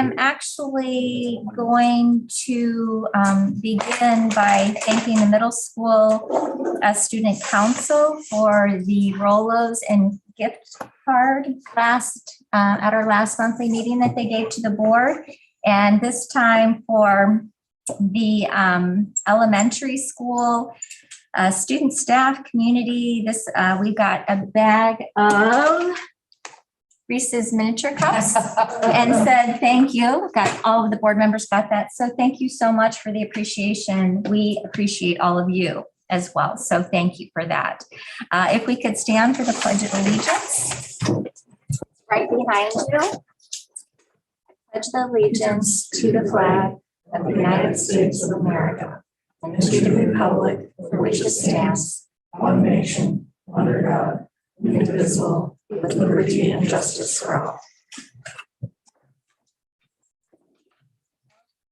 I'm actually going to begin by thanking the middle school student council for the Rolos and gift card at our last monthly meeting that they gave to the board. And this time for the elementary school student, staff, community, we got a bag of Reese's miniature cups and said thank you. Got all of the board members got that. So thank you so much for the appreciation. We appreciate all of you as well. So thank you for that. If we could stand for the Pledge of Allegiance. Right behind you. Pledge the allegiance to the flag of the United States of America and to the republic for which it stands, one nation, under God, indivisible, with liberty and justice for all.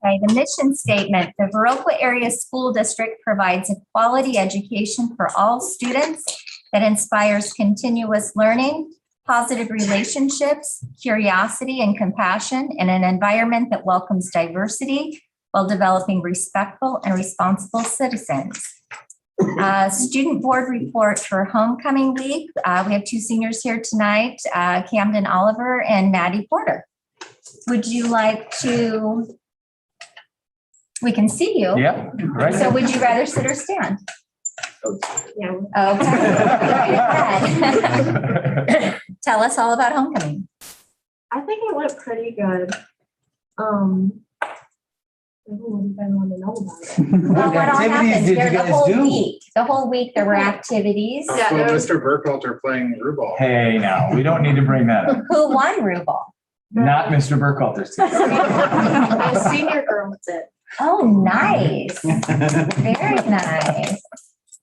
Okay, the mission statement, the Viroqua Area School District provides a quality education for all students that inspires continuous learning, positive relationships, curiosity, and compassion in an environment that welcomes diversity while developing respectful and responsible citizens. Student board report for homecoming week. We have two seniors here tonight, Camden Oliver and Maddie Porter. Would you like to, we can see you. Yeah, right. So would you rather sit or stand? Yeah. Okay. Tell us all about homecoming. I think it went pretty good. What do you guys want to know about it? Well, what all activities happened did there you the guys whole do? week? The whole week there were activities. Yeah, there was- Mr. Burkhalter playing Rubal. Hey, now, we don't need to bring that up. Who won Rubal? Not Mr. Burkhalter's team. The senior girls did. Oh, nice. Very nice.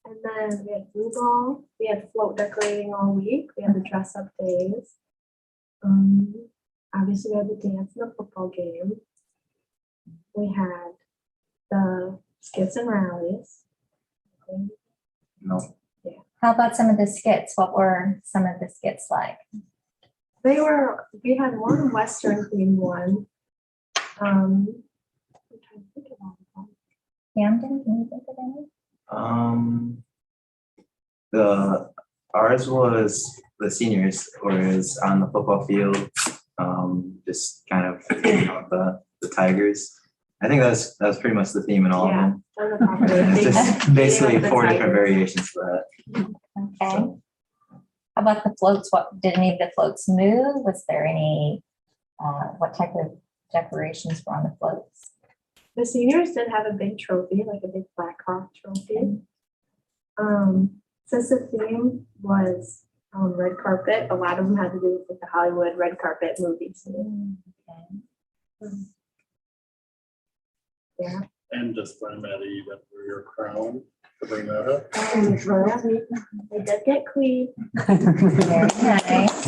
And then we had blue ball. We had float decorating all week. We had the dress up days. Obviously we had the dance and the football game. We had the skits and rallies. No. How about some of the skits? What were some of the skits like? We had one Western themed one. I'm trying to think of all of them. Camden, can you think of any? Ours was the seniors, was on the football field, just kind of the Tigers. I think that was pretty much the theme in all Yeah, of them. that was a popular It's thing. just basically The 4 different Tigers. variations for that. Okay. How about the floats? What did any of the floats move? Was there any, what type of decorations were on the floats? The seniors did have a big trophy, like a big Black Hawk trophy. Since the theme was red carpet, a lot of them had to do with the Hollywood red carpet movies. Okay. Yeah. And just when Maddie went for your crown to bring that up. They did get queen. Very nice.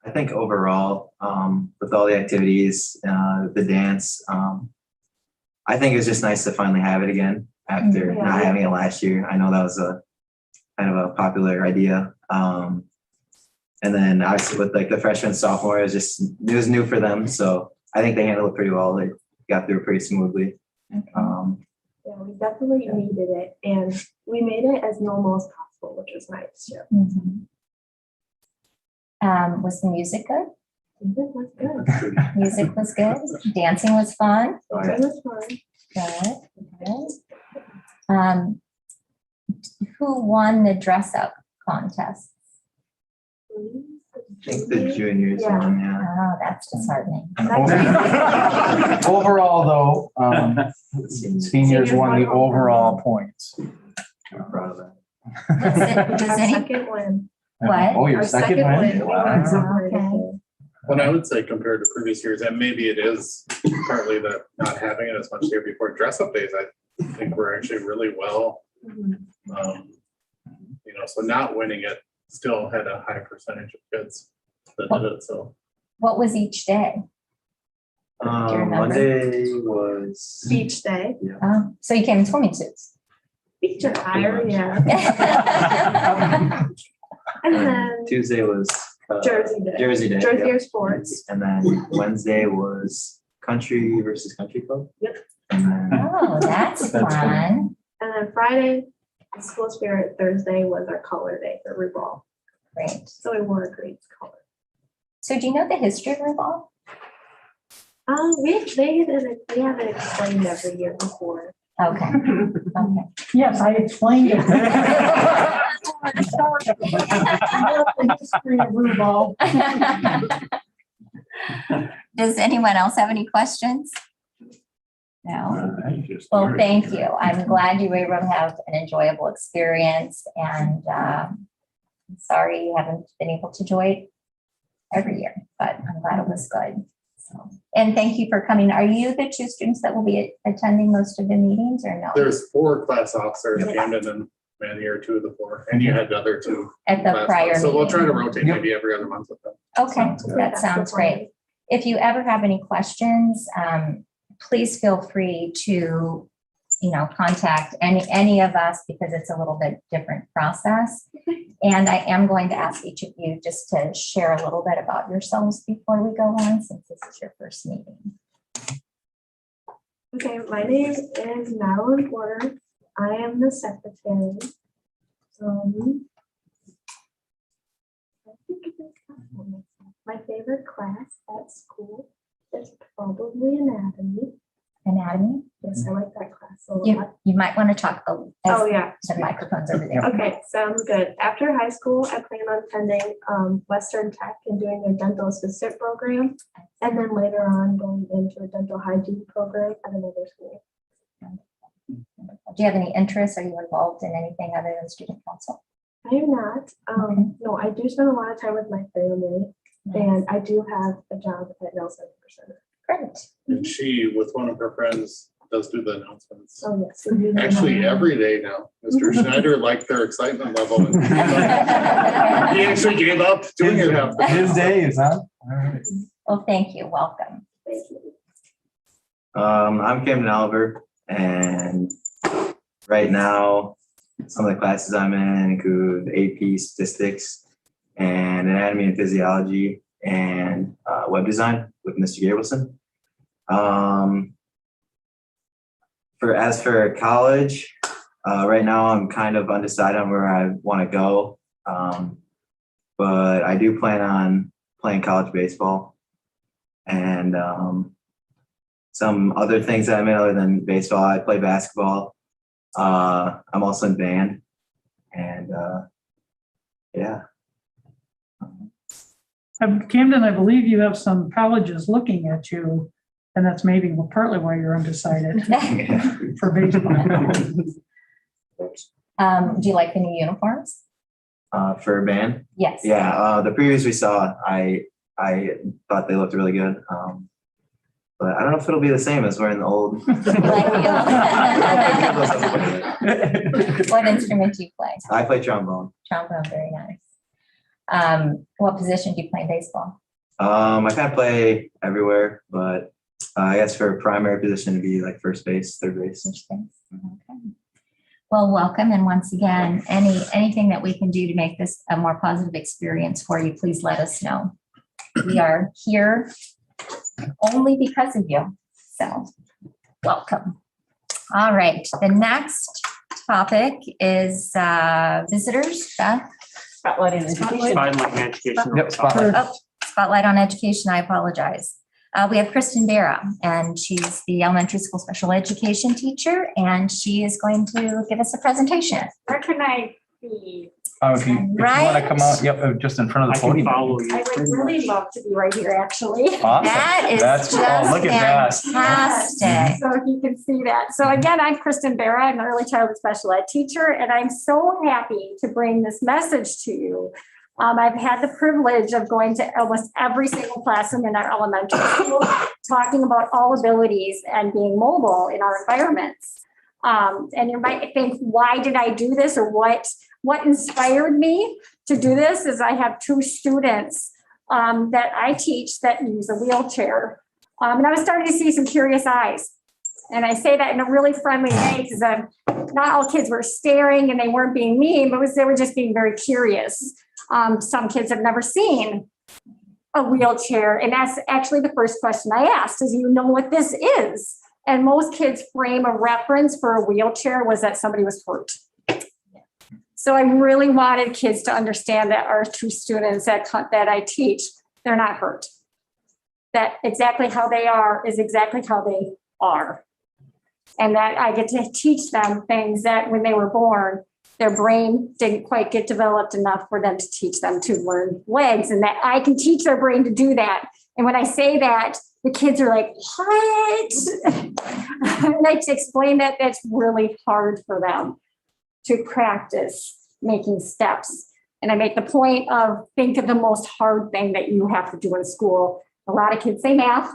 I think overall, with all the activities, the dance, I think it's just nice to finally have it again after Yeah. not having it last year. I know that was a kind of a popular idea. And then obviously with like the freshmen, sophomore, it was new for them. So I think they handled it pretty well. They got through it pretty smoothly. Yeah, we definitely needed it, and we made it as normal as possible, which was nice too. Was the music good? It was good. Music was good. Dancing was fun. Oh, yeah. It was fun. Good. Who won the dress up contest? I think the juniors Yeah. won, yeah. Oh, that's disheartening. Overall, though, seniors won the overall points. I'm proud of that. Does Our any, second win. What? Oh, your Our second win? We Wow. won somewhere Okay. today. When I would say compared to previous years, and maybe it is partly the not having it as much here before dress up days, I think we're actually really well. Mhm. So not winning it still had a high percentage of kids that did it. So what was each day? Do you remember? Monday was. Beach day. Oh, so you came in swimming suits. Beach attire, yeah. And then Tuesday was Jersey Day. Jersey Day. Jersey yep. Air Sports. And then Wednesday was country versus country club. Yep. And then Oh, that's That's fun. And then Friday, school spirit. Thursday was our color day for Revolve. Great. So we wore a green color. So do you know the history of Revolve? They have it explained every year before. Okay. Okay. Yes, I explained it. The history of Revolve. Does anyone else have any questions? No? Well, thank you. I'm glad you were able to have an enjoyable experience, and sorry you haven't been able to join it every year, but I'm glad it was good. So, and thank you for coming. Are you the two students that will be attending most of the meetings or no? There's 4 class officers, Camden and Manny are 2 of the 4, and you had the other 2. At the class prior officers. So we'll try to meeting? rotate maybe every other month with them. Okay, that That's the sounds plan. great. If you ever have any questions, please feel free to, contact any of us because it's a little bit different process. And I am going to ask each of you just to share a little bit about yourselves before we go on, since this is your first meeting. Okay, my name is Madeline Porter. I am the secretary. I think my favorite class at school is probably anatomy. Anatomy? Yes, I like that class a You, lot. you might want to talk Oh, yeah. the microphone's over there. Okay, sounds good. After high school, I plan on attending Western Tech and doing a dental assistant program. And then later on going into a dental hygiene program at another school. Do you have any interests? Are you involved in anything other than student council? I am not. Okay. No, I do spend a lot of time with my family and I do have a job at Nelson Center. Great. And she, with one of her friends, does do the announcements. Oh, yes. we do Actually, that. every day now. Mr. Schneider liked their excitement level. And he actually gave up doing it half the time. His days, huh? All right. Well, thank you. Welcome. Thank you. I'm Camden Oliver, and right now, some of the classes I'm in include AP Statistics and Anatomy and Physiology and Web Design with Mr. Gabrielson. As for college, right now I'm kind of undecided on where I want to go, but I do plan on playing college baseball and some other things that I'm in other than baseball. I play basketball. I'm also in band, and yeah. Camden, I believe you have some colleges looking at you, and that's maybe partly why you're undecided for baseball. Do you like the new uniforms? For band, Yes. yeah. The previews we saw, I thought they looked really good. But I don't know if it'll be the same as wearing the old. What instrument do you play? I play trombone. Trombone, very nice. What position do you play in baseball? I kind of play everywhere, but I guess for a primary position to be like first base, third base. First base. Okay. Well, welcome. And once again, anything that we can do to make this a more positive experience for you, please let us know. We are here only because of you. So welcome. All right. The next topic is visitors. Beth? Spotlight on education. Yep, spotlight. Oh, spotlight on education. I apologize. We have Kristen Barra, and she's the elementary school special education teacher, and she is going to give us a presentation. Where can I be? If you want to come out, yep, just in front of I the can podium. follow you. I would really love to be right here, actually. Awesome. That is That's, just oh, look at that. fantastic. So if you can see that. So again, I'm Kristen Barra. I'm an early childhood special ed teacher, and I'm so happy to bring this message to you. I've had the privilege of going to almost every single classroom in our elementary school, talking about all abilities and being mobile in our environments. And you might think, why did I do this, or what inspired me to do this is I have 2 students that I teach that use a wheelchair. And I was starting to see some curious eyes. And I say that in a really friendly way because not all kids were staring and they weren't being mean, but they were just being very curious. Some kids have never seen a wheelchair. And that's actually the first question I asked is, you know what this is? And most kids' frame of reference for a wheelchair was that somebody was hurt. So I really wanted kids to understand that our two students that I teach, they're not hurt. That exactly how they are is exactly how they are. And that I get to teach them things that when they were born, their brain didn't quite get developed enough for them to teach them to learn legs, and that I can teach their brain to do that. And when I say that, the kids are like, what? And I explain that that's really hard for them to practice making steps. And I make the point of think of the most hard thing that you have to do in school. A lot of kids say math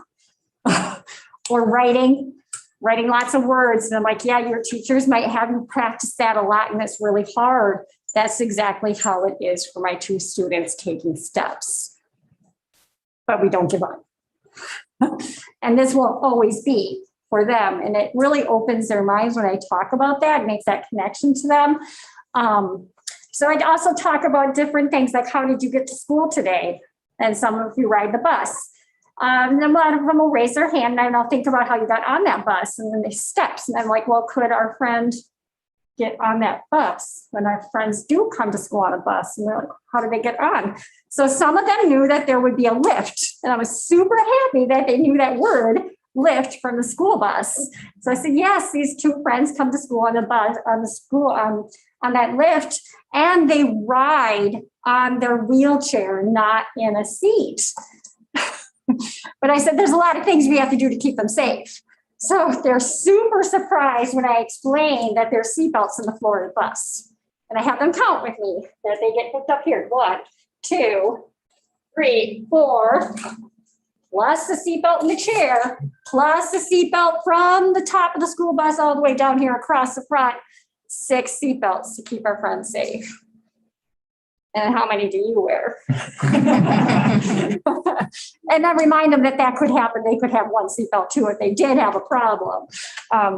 or writing lots of words. And I'm like, yeah, your teachers might have you practice that a lot and it's really hard. That's exactly how it is for my two students taking steps. But we don't give up. And this will always be for them. And it really opens their minds when I talk about that, makes that connection to them. So I'd also talk about different things like, how did you get to school today? And some of you ride the bus. And a lot of them will raise their hand and I'll think about how you got on that bus and then they steps. And I'm like, well, could our friend get on that bus? When our friends do come to school on a bus, and they're like, how do they get on? So some of them knew that there would be a lift. And I was super happy that they knew that word, lift, from the school bus. So I said, yes, these two friends come to school on the bus, on that lift, and they ride on their wheelchair, not in a seat. But I said, there's a lot of things we have to do to keep them safe. So they're super surprised when I explain that there's seatbelts in the floor of the bus. And I have them count with me that they get hooked up here. 1, 2, 3, 4, plus the seatbelt in the chair, plus the seatbelt from the top of the school bus all the way down here across the front. 6 seatbelts to keep our friends safe. And how many do you wear? And I remind them that that could happen. They could have 1 seatbelt too if they did have a problem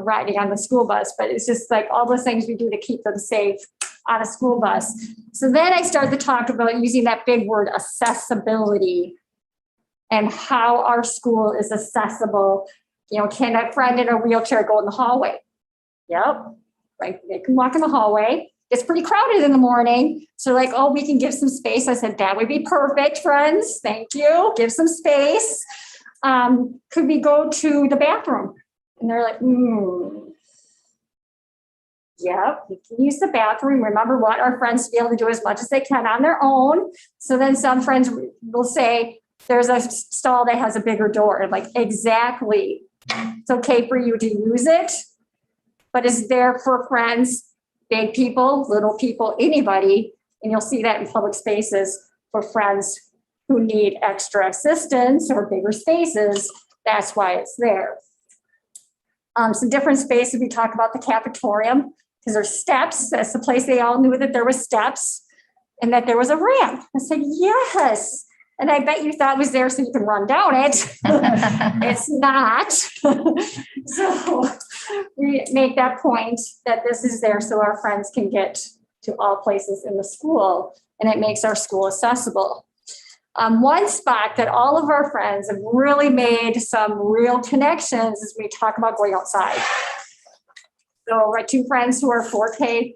riding on the school bus. But it's just like all those things we do to keep them safe on a school bus. So then I start to talk about using that big word, accessibility, and how our school is accessible. You know, can a friend in a wheelchair go in the hallway? Yep, right. They can walk in the hallway. It's pretty crowded in the morning. So like, oh, we can give some space. I said, that would be perfect, friends. Thank you. Give some space. Could we go to the bathroom? And they're like, yep, we can use the bathroom. Remember, what our friends to be able to do as much as they can on their own. So then some friends will say, there's a stall that has a bigger door. And like, exactly. It's okay for you to use it, but it's there for friends, big people, little people, anybody. And you'll see that in public spaces for friends who need extra assistance or bigger spaces. That's why it's there. Some different spaces, we talk about the cafetorium, because there's steps. That's the place they all knew that there was steps and that there was a ramp. I said, yes. And I bet you thought it was there so you can run down it. It's not. So we make that point that this is there so our friends can get to all places in the school, and it makes our school accessible. One spot that all of our friends have really made some real connections is we talk about going outside. So my 2 friends who are 4K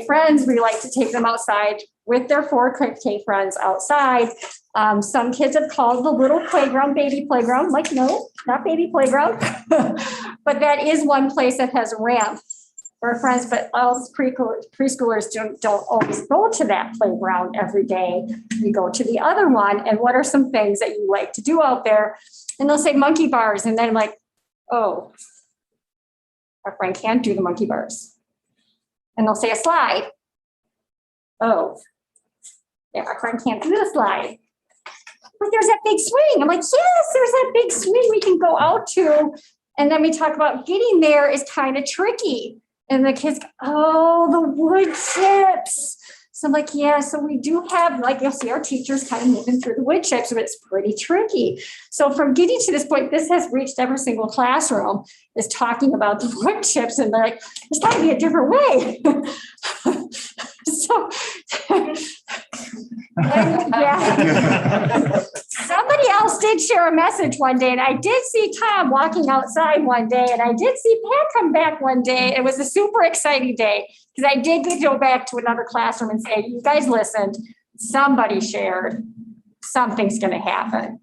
friends, we like to take them outside with their 4K friends outside. Some kids have called the little playground, baby playground. Like, no, not baby playground. But that is one place that has a ramp for friends, but all preschoolers don't always go to that playground every day. You go to the other one. And what are some things that you like to do out there? And they'll say monkey bars. And then I'm like, oh, our friend can't do the monkey bars. And they'll say a slide. Oh, yeah, our friend can't do the slide. But there's that big swing. I'm like, yes, there's that big swing we can go out to. And then we talk about getting there is kind of tricky. And the kids go, oh, the wood chips. So I'm like, yeah, so we do have, like, you'll see our teachers kind of moving through the wood chips, but it's pretty tricky. So from getting to this point, this has reached every single classroom, is talking about the wood chips. And they're like, there's got to be a different way. So, yeah. Somebody else did share a message one day, and I did see Tom walking outside one day, and I did see Pat come back one day. It was a super exciting day because I did get to go back to another classroom and say, you guys listened, somebody shared, something's going to happen.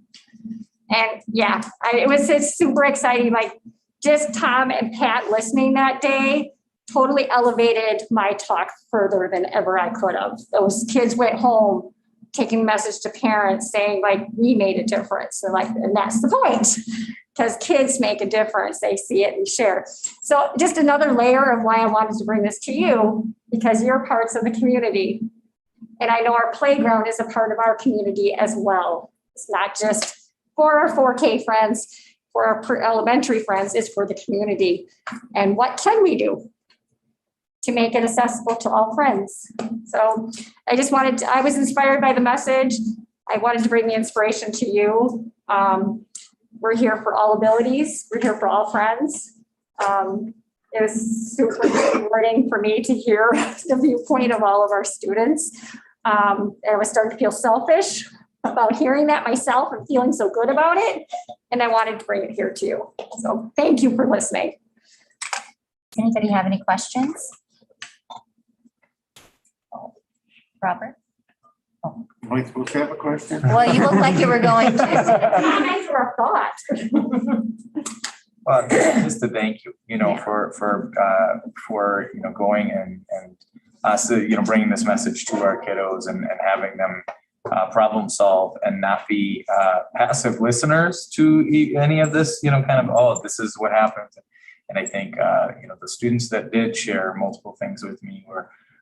And yeah, it was just super exciting. Like just Tom and Pat listening that day totally elevated my talk further than ever I could have. Those kids went home taking a message to parents saying like, we made a difference. And like, and that's the point, because kids make a difference. They see it and share. So just another layer of why I wanted to bring this to you, because you're parts of the community. And I know our playground is a part of our community as well. It's not just for our 4K friends, for our elementary friends, it's for the community. And what can we do to make it accessible to all friends? So I just I was inspired by the message. I wanted to bring the inspiration to you. We're here for all abilities. We're here for all friends. It was super rewarding for me to hear the viewpoint of all of our students. I was starting to feel selfish about hearing that myself and feeling so good about it. And I wanted to bring it here to you. So thank you for listening. Anybody have any questions? Robert? Am I supposed to have a question? Well, you look like you were going to. Comments or a thought? Well, just to thank you, for going and us, bringing this message to our kiddos and having them problem solve and not be passive listeners to any of this, kind of, oh, this is what happens. And I think, the students that did share multiple things with me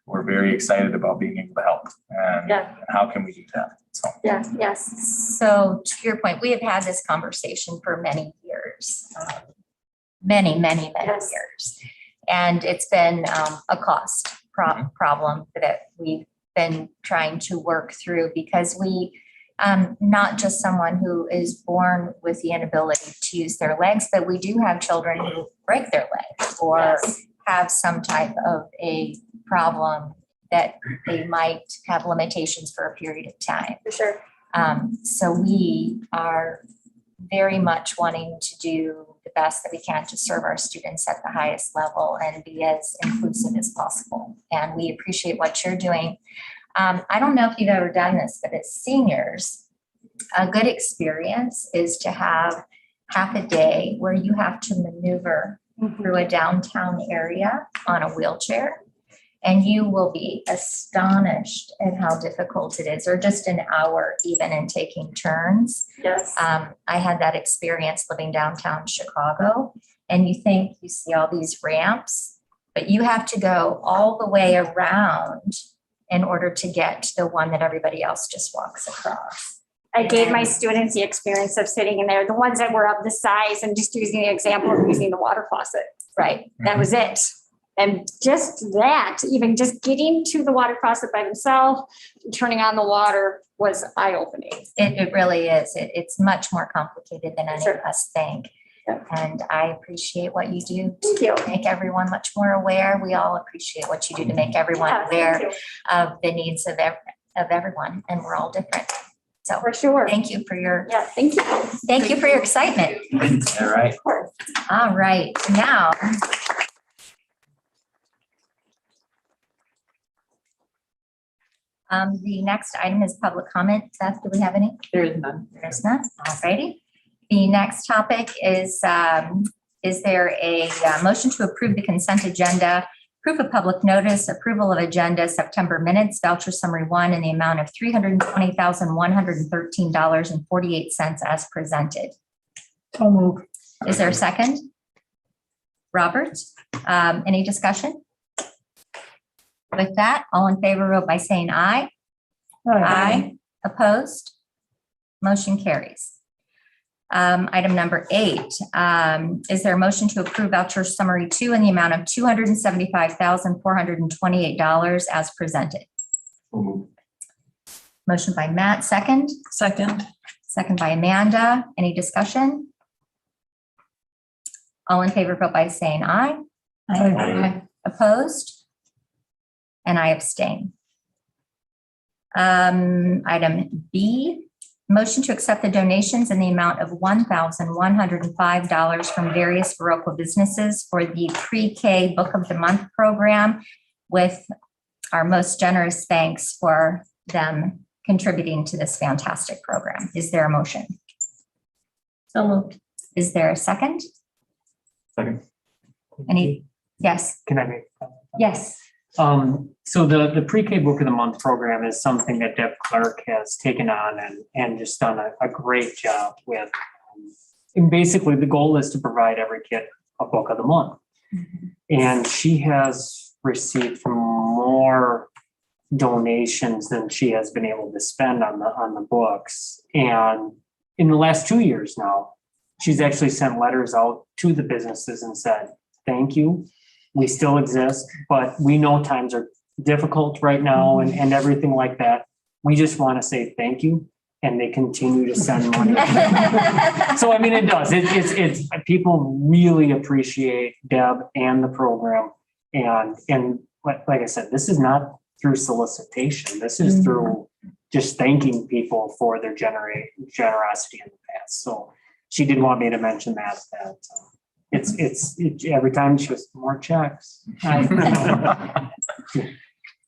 were very excited about being able to help. And how can we do that? So. Yeah, yes. So to your point, we have had this conversation for many years, many years. And it's been a cost problem that we've been trying to work through, because we, not just someone who is born with the inability to use their legs, but we do have children who break their legs or have some type of a problem that they might have limitations for a period of time. For sure. So we are very much wanting to do the best that we can to serve our students at the highest level and be as inclusive as possible. And we appreciate what you're doing. I don't know if you've ever done this, but as seniors, a good experience is to have half a day where you have to maneuver through a downtown area on a wheelchair. And you will be astonished at how difficult it is, or just an hour even in taking turns. Yes. I had that experience living downtown Chicago, and you think you see all these ramps, but you have to go all the way around in order to get to the one that everybody else just walks across. I gave my students the experience of sitting in there, the ones that were of the size, and just using the example of using the water faucet. Right. That was it. And just that, even just getting to the water faucet by themselves, turning on the water was eye-opening. It really is. It's much more complicated than any Sure. of us think. Yeah. And I appreciate what you do Thank you. to make everyone much more aware. We all appreciate what you do to make everyone Yeah, aware thank you. of the needs of everyone, and we're all different. So For sure. thank you for your Thank you. excitement. All right. All right, now. The next item is public comment. Seth, do we have any? There is none. There's none. All righty. The next topic is there a motion to approve the consent agenda, proof of public notice, approval of agenda, September minutes, voucher summary 1 in the amount of $320,113.48 as presented. So moved. Is there a second? Robert, any discussion? With that, all in favor, vote by saying aye. Aye. Opposed? Motion carries. Item number 8, is there a motion to approve voucher summary 2 in the amount of $275,428 as presented? Motion by Matt, second. Second. Second by Amanda. Any discussion? All in favor, vote by saying aye. Aye. Opposed? And I abstain. Item B, motion to accept the donations in the amount of $1,105 from various Viroqua businesses for the pre-K Book of the Month program, with our most generous thanks for them contributing to this fantastic program. Is there a motion? So moved. Is there a second? Second. Any? Yes. Can I make? Yes. So the pre-K Book of the Month program is something that Deb Clark has taken on and just done a great job with. And basically the goal is to provide every kid a book of the month. And she has received more donations than she has been able to spend on the books. And in the last 2 years now, she's actually sent letters out to the businesses and said, thank you. We still exist, but we know times are difficult right now and everything like that. We just want to say thank you. And they continue to send money. So, I mean, it does. It's people really appreciate Deb and the program. And like I said, this is not through solicitation. This is through just thanking people for their generosity in the past. So she did want me to mention that it's every time she goes, more checks.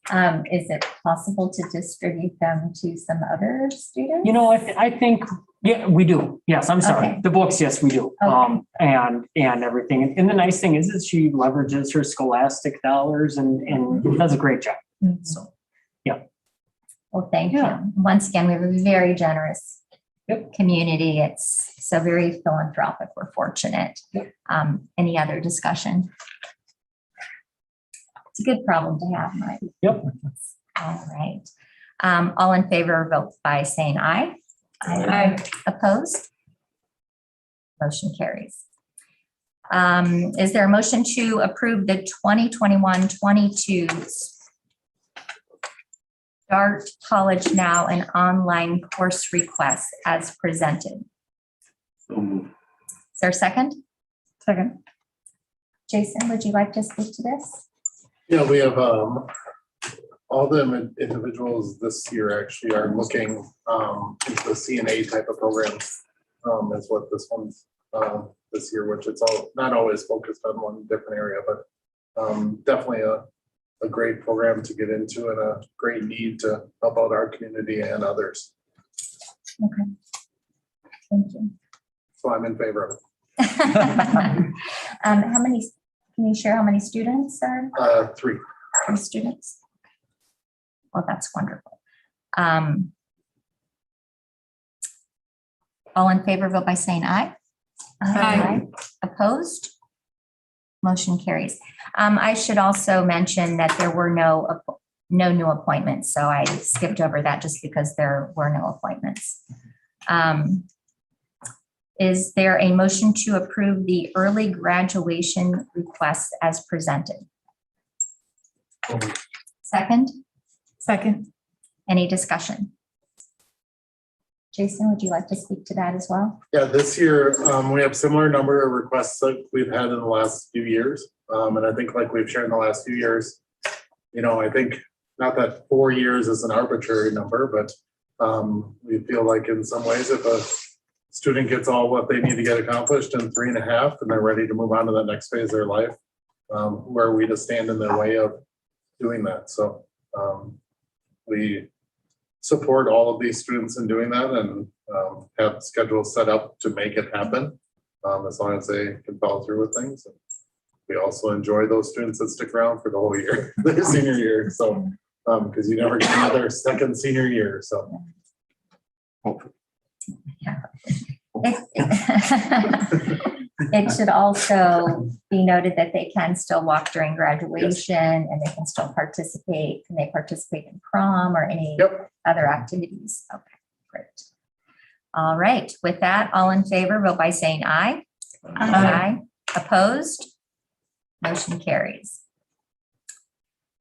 Is it possible to distribute them to some other students? You know, I think, yeah, we do. Yes, I'm sorry. Okay. The books, yes, we do. Okay. And everything. And the nice thing is that she leverages her scholastic dollars and does a great job. So, yeah. Well, thank Yeah. you. Once again, we have a very generous Yep. community. It's so very philanthropic. We're fortunate. Yep. Any other discussion? It's a good problem to have, Mike. Yep. All right. All in favor, vote by saying aye. Aye. Opposed? Motion carries. Is there a motion to approve the 2021-22 Start College Now and online course requests as presented? Is there a second? Second. Jason, would you like to speak to this? Yeah, we have all the individuals this year actually are looking into the CNA type of programs. Is what this one's this year, which it's all not always focused on one different area, but definitely a great program to get into and a great need to help out our community and others. Okay. Thank you. So I'm in favor of it. How many, can you share how many students are? 3. 3 students? Well, that's wonderful. All in favor, vote by saying aye. Aye. Opposed? Motion carries. I should also mention that there were no new appointments, so I skipped over that just because there were no appointments. Is there a motion to approve the early graduation requests as presented? Second? Second. Any discussion? Jason, would you like to speak to that as well? Yeah, this year we have similar number of requests that we've had in the last few years. And I think like we've shared in the last few years, you know, I think not that 4 years is an arbitrary number, but we feel like in some ways if a student gets all what they need to get accomplished in 3.5 and they're ready to move on to the next phase of their life, who are we to stand in their way of doing that? So we support all of these students in doing that and have schedules set up to make it happen as long as they can follow through with things. And we also enjoy those students that stick around for the whole year, their senior year. So because you never get another second senior year. So It should also be noted that they can still walk during graduation and they can still participate. Can they participate in prom or any other activities? Okay, great. All right, with that, all in favor, vote by saying aye. Aye. Opposed? Motion carries.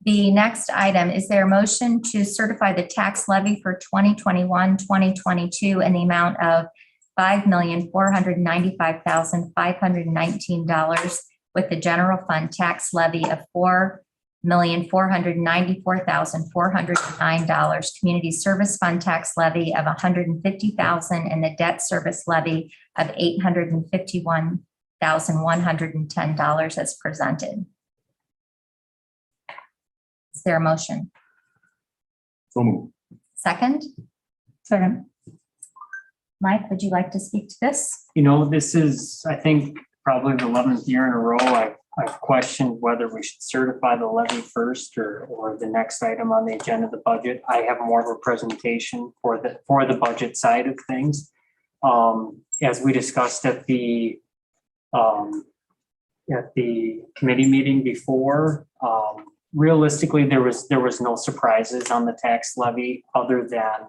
The next item, is there a motion to certify the tax levy for 2021-2022 in the amount of $5,495,519 with the general fund tax levy of $1,494,409, community service fund tax levy of $150,000, and the debt service levy of $851,110 as presented. Is there a motion? So moved. Second? Second. Mike, would you like to speak to this? You know, this is, I think, probably the 11th year in a row I've questioned whether we should certify the levy first or the next item on the agenda, the budget. I have more of a presentation for the budget side of things. As we discussed at the committee meeting before, realistically, there was no surprises on the tax levy other than,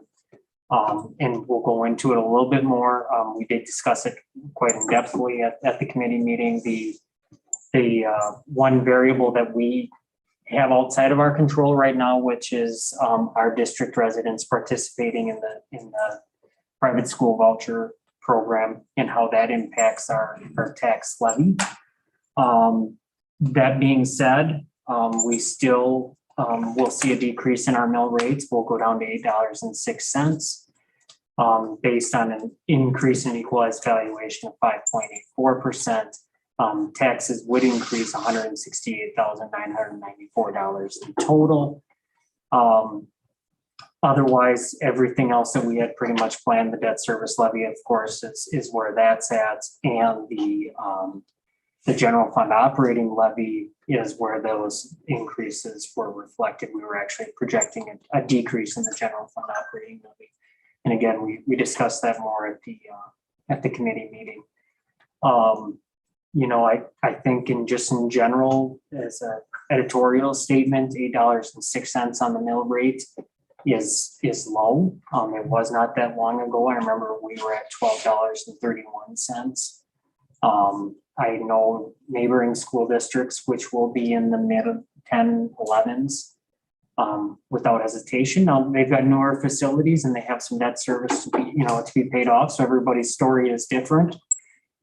and we'll go into it a little bit more. We did discuss it quite in depthly at the committee meeting. The one variable that we have outside of our control right now, which is our district residents participating in the private school voucher program and how that impacts our tax levy. That being said, we still will see a decrease in our mill rates. We'll go down to $8.06 based on an increase in equalized valuation of 5.84%. Taxes would increase $168,994 in total. Otherwise, everything else that we had pretty much planned, the debt service levy, of course, is where that's at, and the general fund operating levy is where those increases were reflected. We were actually projecting a decrease in the general fund operating levy. And again, we discussed that more at the committee meeting. You know, I think in general, as an editorial statement, $8.06 on the mill rate is low. It was not that long ago. I remember we were at $12.31. I know neighboring school districts, which will be in the mid 10, 11s, without hesitation. Now they've got newer facilities and they have some debt service to be paid off. So everybody's story is different.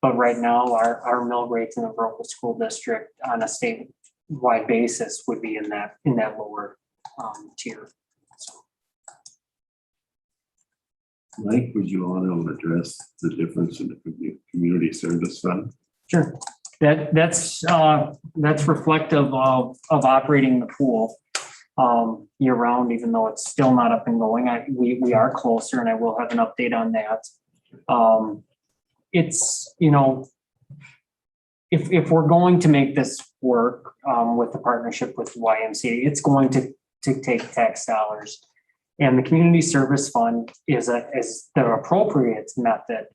But right now, our mill rates in the Viroqua school district on a statewide basis would be in that lower tier. So. Mike, would you want to address the difference in the community service fund? Sure. That's reflective of operating the pool year round, even though it's still not up and going. We are closer, and I will have an update on that. It's, you know, if we're going to make this work with the partnership with YMCA, it's going to take tax dollars, and the community service fund is the appropriate method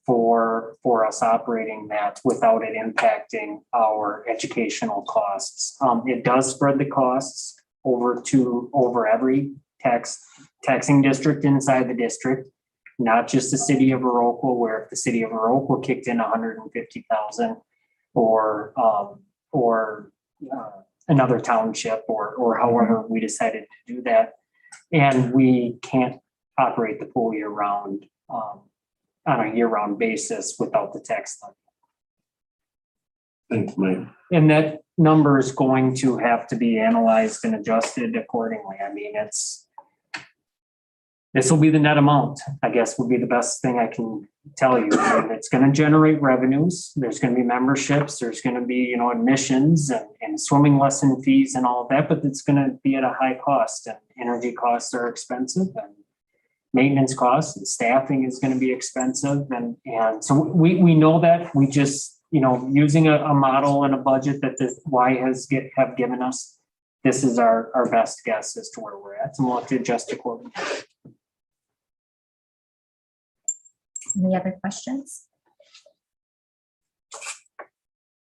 for us operating that without it impacting our educational costs. It does spread the costs over every taxing district inside the district. Not just the city of Viroqua, where if the city of Viroqua kicked in $150,000 or another township or however we decided to do that. And we can't operate the pool year round on a year round basis without the tax levy. Thanks, Mike. And that number is going to have to be analyzed and adjusted accordingly. I mean, this will be the net amount, I guess, would be the best thing I can tell you. I mean, it's going to generate revenues. There's going to be memberships. There's going to be, admissions and swimming lesson fees and all of that, but it's going to be at a high cost, and energy costs are expensive, and maintenance costs and staffing is going to be expensive. And so we know that. We just, using a model and a budget that the Y have given us, this is our best guess as to where we're at, and we'll have to adjust accordingly. Any other questions?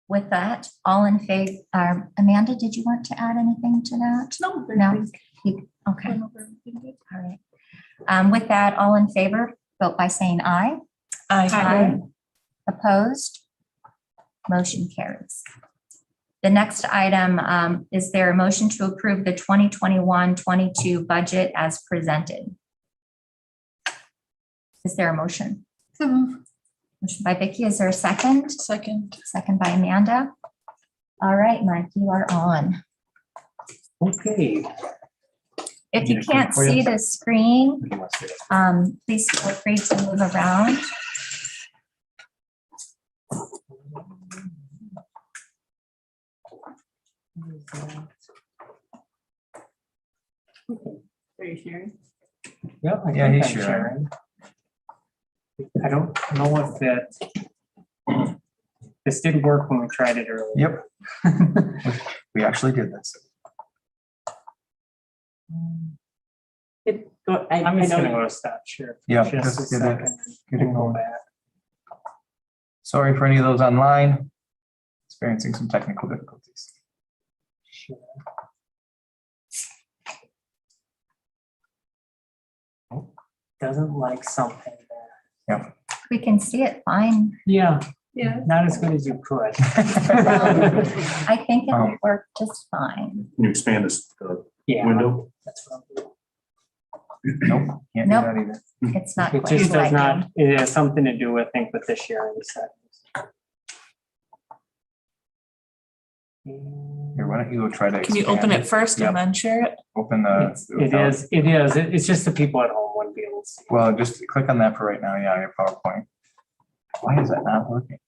With that, all in favor, Amanda, did you want to add anything to that? No. Okay. All right. With that, all in favor, vote by saying aye. Aye. Opposed? Motion carries. The next item, is there a motion to approve the 2021-22 budget as presented? Is there a motion? Motion by Vicky. Is there a second? Second by Amanda. All right, Mike, you are on. Okay. If you can't see the screen, please feel free to move around. Are you sharing? Yeah, Yeah, think he's I'm sharing. I don't know if that. This did work when we tried it earlier. Yep. We actually did this. I'm just gonna go to stop share. for Yeah, just just a get it- second get it and go going. back. Sorry for any of those online experiencing some technical difficulties. Sure. Doesn't like something there. We can see it fine. Yeah, Yeah. not as good as you could. I think it'll Um, work just fine. Can you expand this Yeah. window? That's what I'm doing. Nope, can't do Nope. that either. It's not It quite just does like not, it has something to do, I think, with the sharing settings. Here, why don't you go try to Can you open expand it first Yep. and then share it? Open the. It is, it's just the people at home wouldn't be able to see. Well, just click on that for right now. Yeah, your PowerPoint. Why is that not working?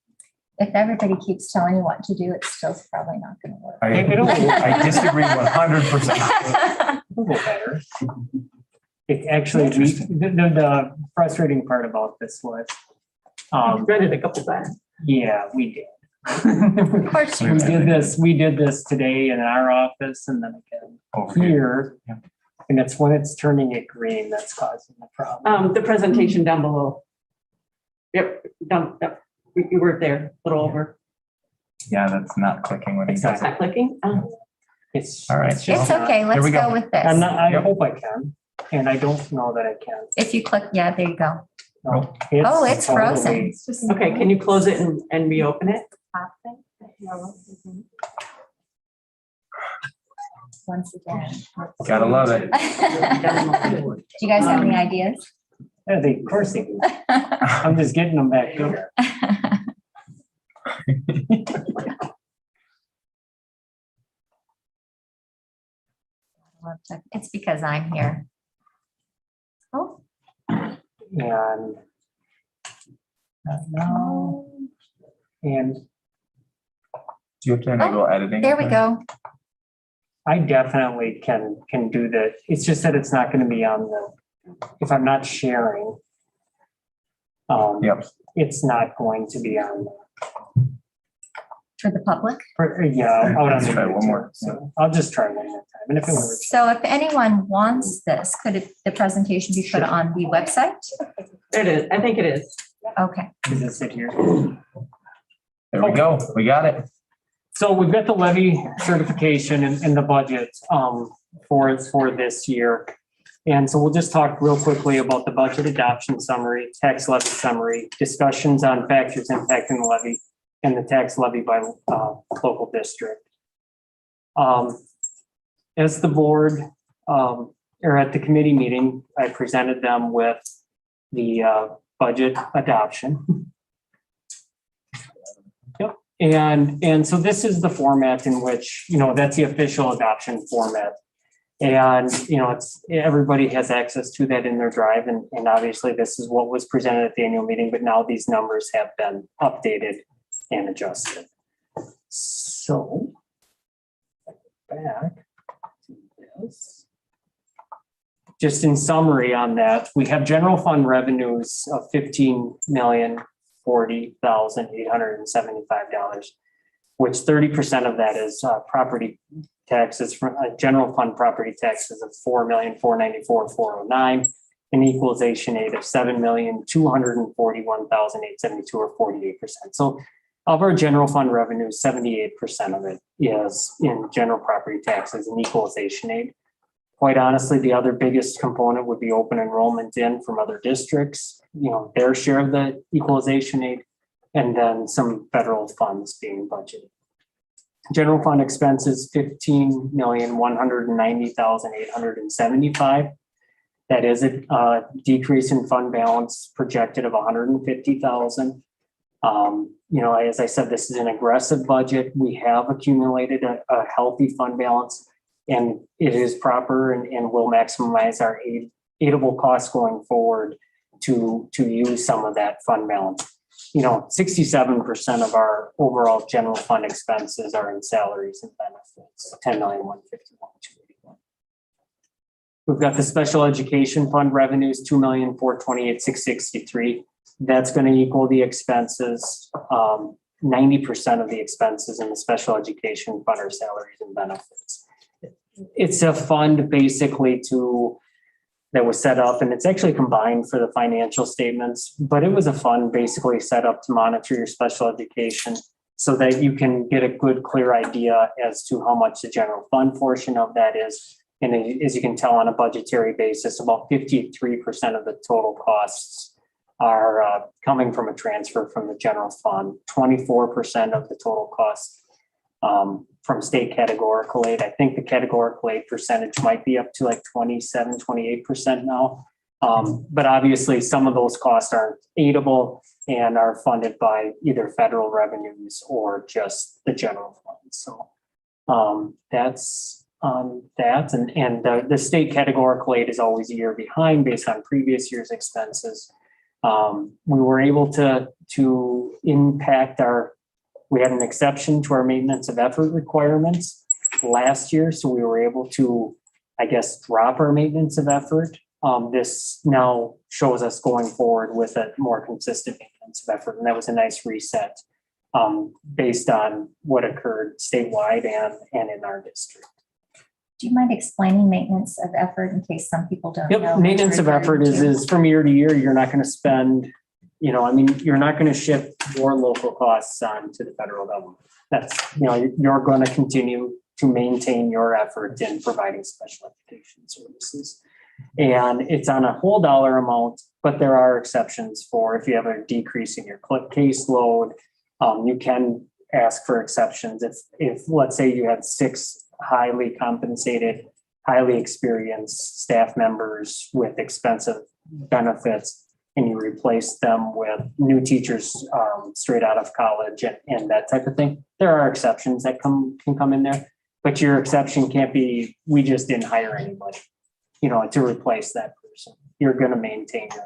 If everybody keeps telling you what to do, it's still probably not gonna work. I disagree 100%. It'll go better. It actually, the frustrating part about this was, Read it a couple times. yeah, we did. Of course you We did this today in our office and then again Over here. here. Yeah. And it's when it's turning it green that's causing the problem. The presentation down below. Yep, down, yep, you were there, a little over. Yeah, that's not clicking when he It's does It's it. not clicking. It's. All right. it's just It's not- okay, let's we go. go with I'm this. not, I Yep. hope I can, and I don't know that I can. If you click, yeah, there you go. No, Oh, it's frozen. totally- It's just. Okay, can you close it and reopen it? Once again. Gotta love it. Do you guys have any ideas? Yeah, of course they do. I'm just getting them back here. It's because I'm here. Oh, And. No. And Do you have to enable editing? there we go. I definitely can do that. It's just that it's not gonna be on the, if I'm not sharing. Yep. It's not going to be on, For the public. yeah, out on Let's the try one more. YouTube. So I'll just try one more time. And if it works. So if anyone wants this, could the presentation be put on the website? There it is. I think it is. Okay. Does it sit here? There we go. We got it. So we've got the levy certification and the budget for this year. And so we'll just talk real quickly about the budget adoption summary, tax levy summary, discussions on factors impacting the levy, and the tax levy by local district. As the board or at the committee meeting, I presented them with the budget adoption. Yep. And so this is the format in which, that's the official adoption format. And, everybody has access to that in their drive. And obviously this is what was presented at the annual meeting, but now these numbers have been updated and adjusted. So back to this. Just in summary on that, we have general fund revenues of $15,040,875, which 30% of that is property taxes from general fund property taxes of $4,494,409, an equalization aid of $7,241,872 or 48%. So of our general fund revenue, 78% of it is in general property taxes and equalization aid. Quite honestly, the other biggest component would be open enrollment in from other districts, their share of the equalization aid, and then some federal funds being budgeted. General fund expenses, $15,190,875. That is a decrease in fund balance projected of $150,000. As I said, this is an aggressive budget. We have accumulated a healthy fund balance. And it is proper and will maximize our aidable costs going forward to use some of that fund balance. 67% of our overall general fund expenses are in salaries and benefits, 10,151,281. We've got the special education fund revenues, 2,428,663. That's going to equal the expenses. 90% of the expenses in the special education fund are salaries and benefits. It's a fund basically that was set up, and it's actually combined for the financial statements, but it was a fund basically set up to monitor your special education so that you can get a good, clear idea as to how much the general fund portion of that is. And as you can tell on a budgetary basis, about 53% of the total costs are coming from a transfer from the general fund, 24% of the total costs from state categorical aid. I think the categorical aid percentage might be up to like 27, 28% now. But obviously some of those costs aren't aidable and are funded by either federal revenues or just the general fund. So that's that. And the state categorical aid is always a year behind based on previous year's expenses. We were able to impact we had an exception to our maintenance of effort requirements last year. So we were able to, I guess, drop our maintenance of effort. This now shows us going forward with a more consistent maintenance of effort. And that was a nice reset based on what occurred statewide and in our district. Do you mind explaining maintenance of effort in case some people don't know? Yep, maintenance of effort is from year to year. You're not going to spend, you're not going to shift your local costs on to the federal government. That's, you're going to continue to maintain your effort in providing special education services. And it's on a whole dollar amount, but there are exceptions for if you have a decrease in your caseload, you can ask for exceptions. If let's say you had 6 highly compensated, highly experienced staff members with expensive benefits, and you replace them with new teachers straight out of college and that type of thing. There are exceptions that can come in there, but your exception can't be, we just didn't hire anybody, to replace that person. You're going to maintain your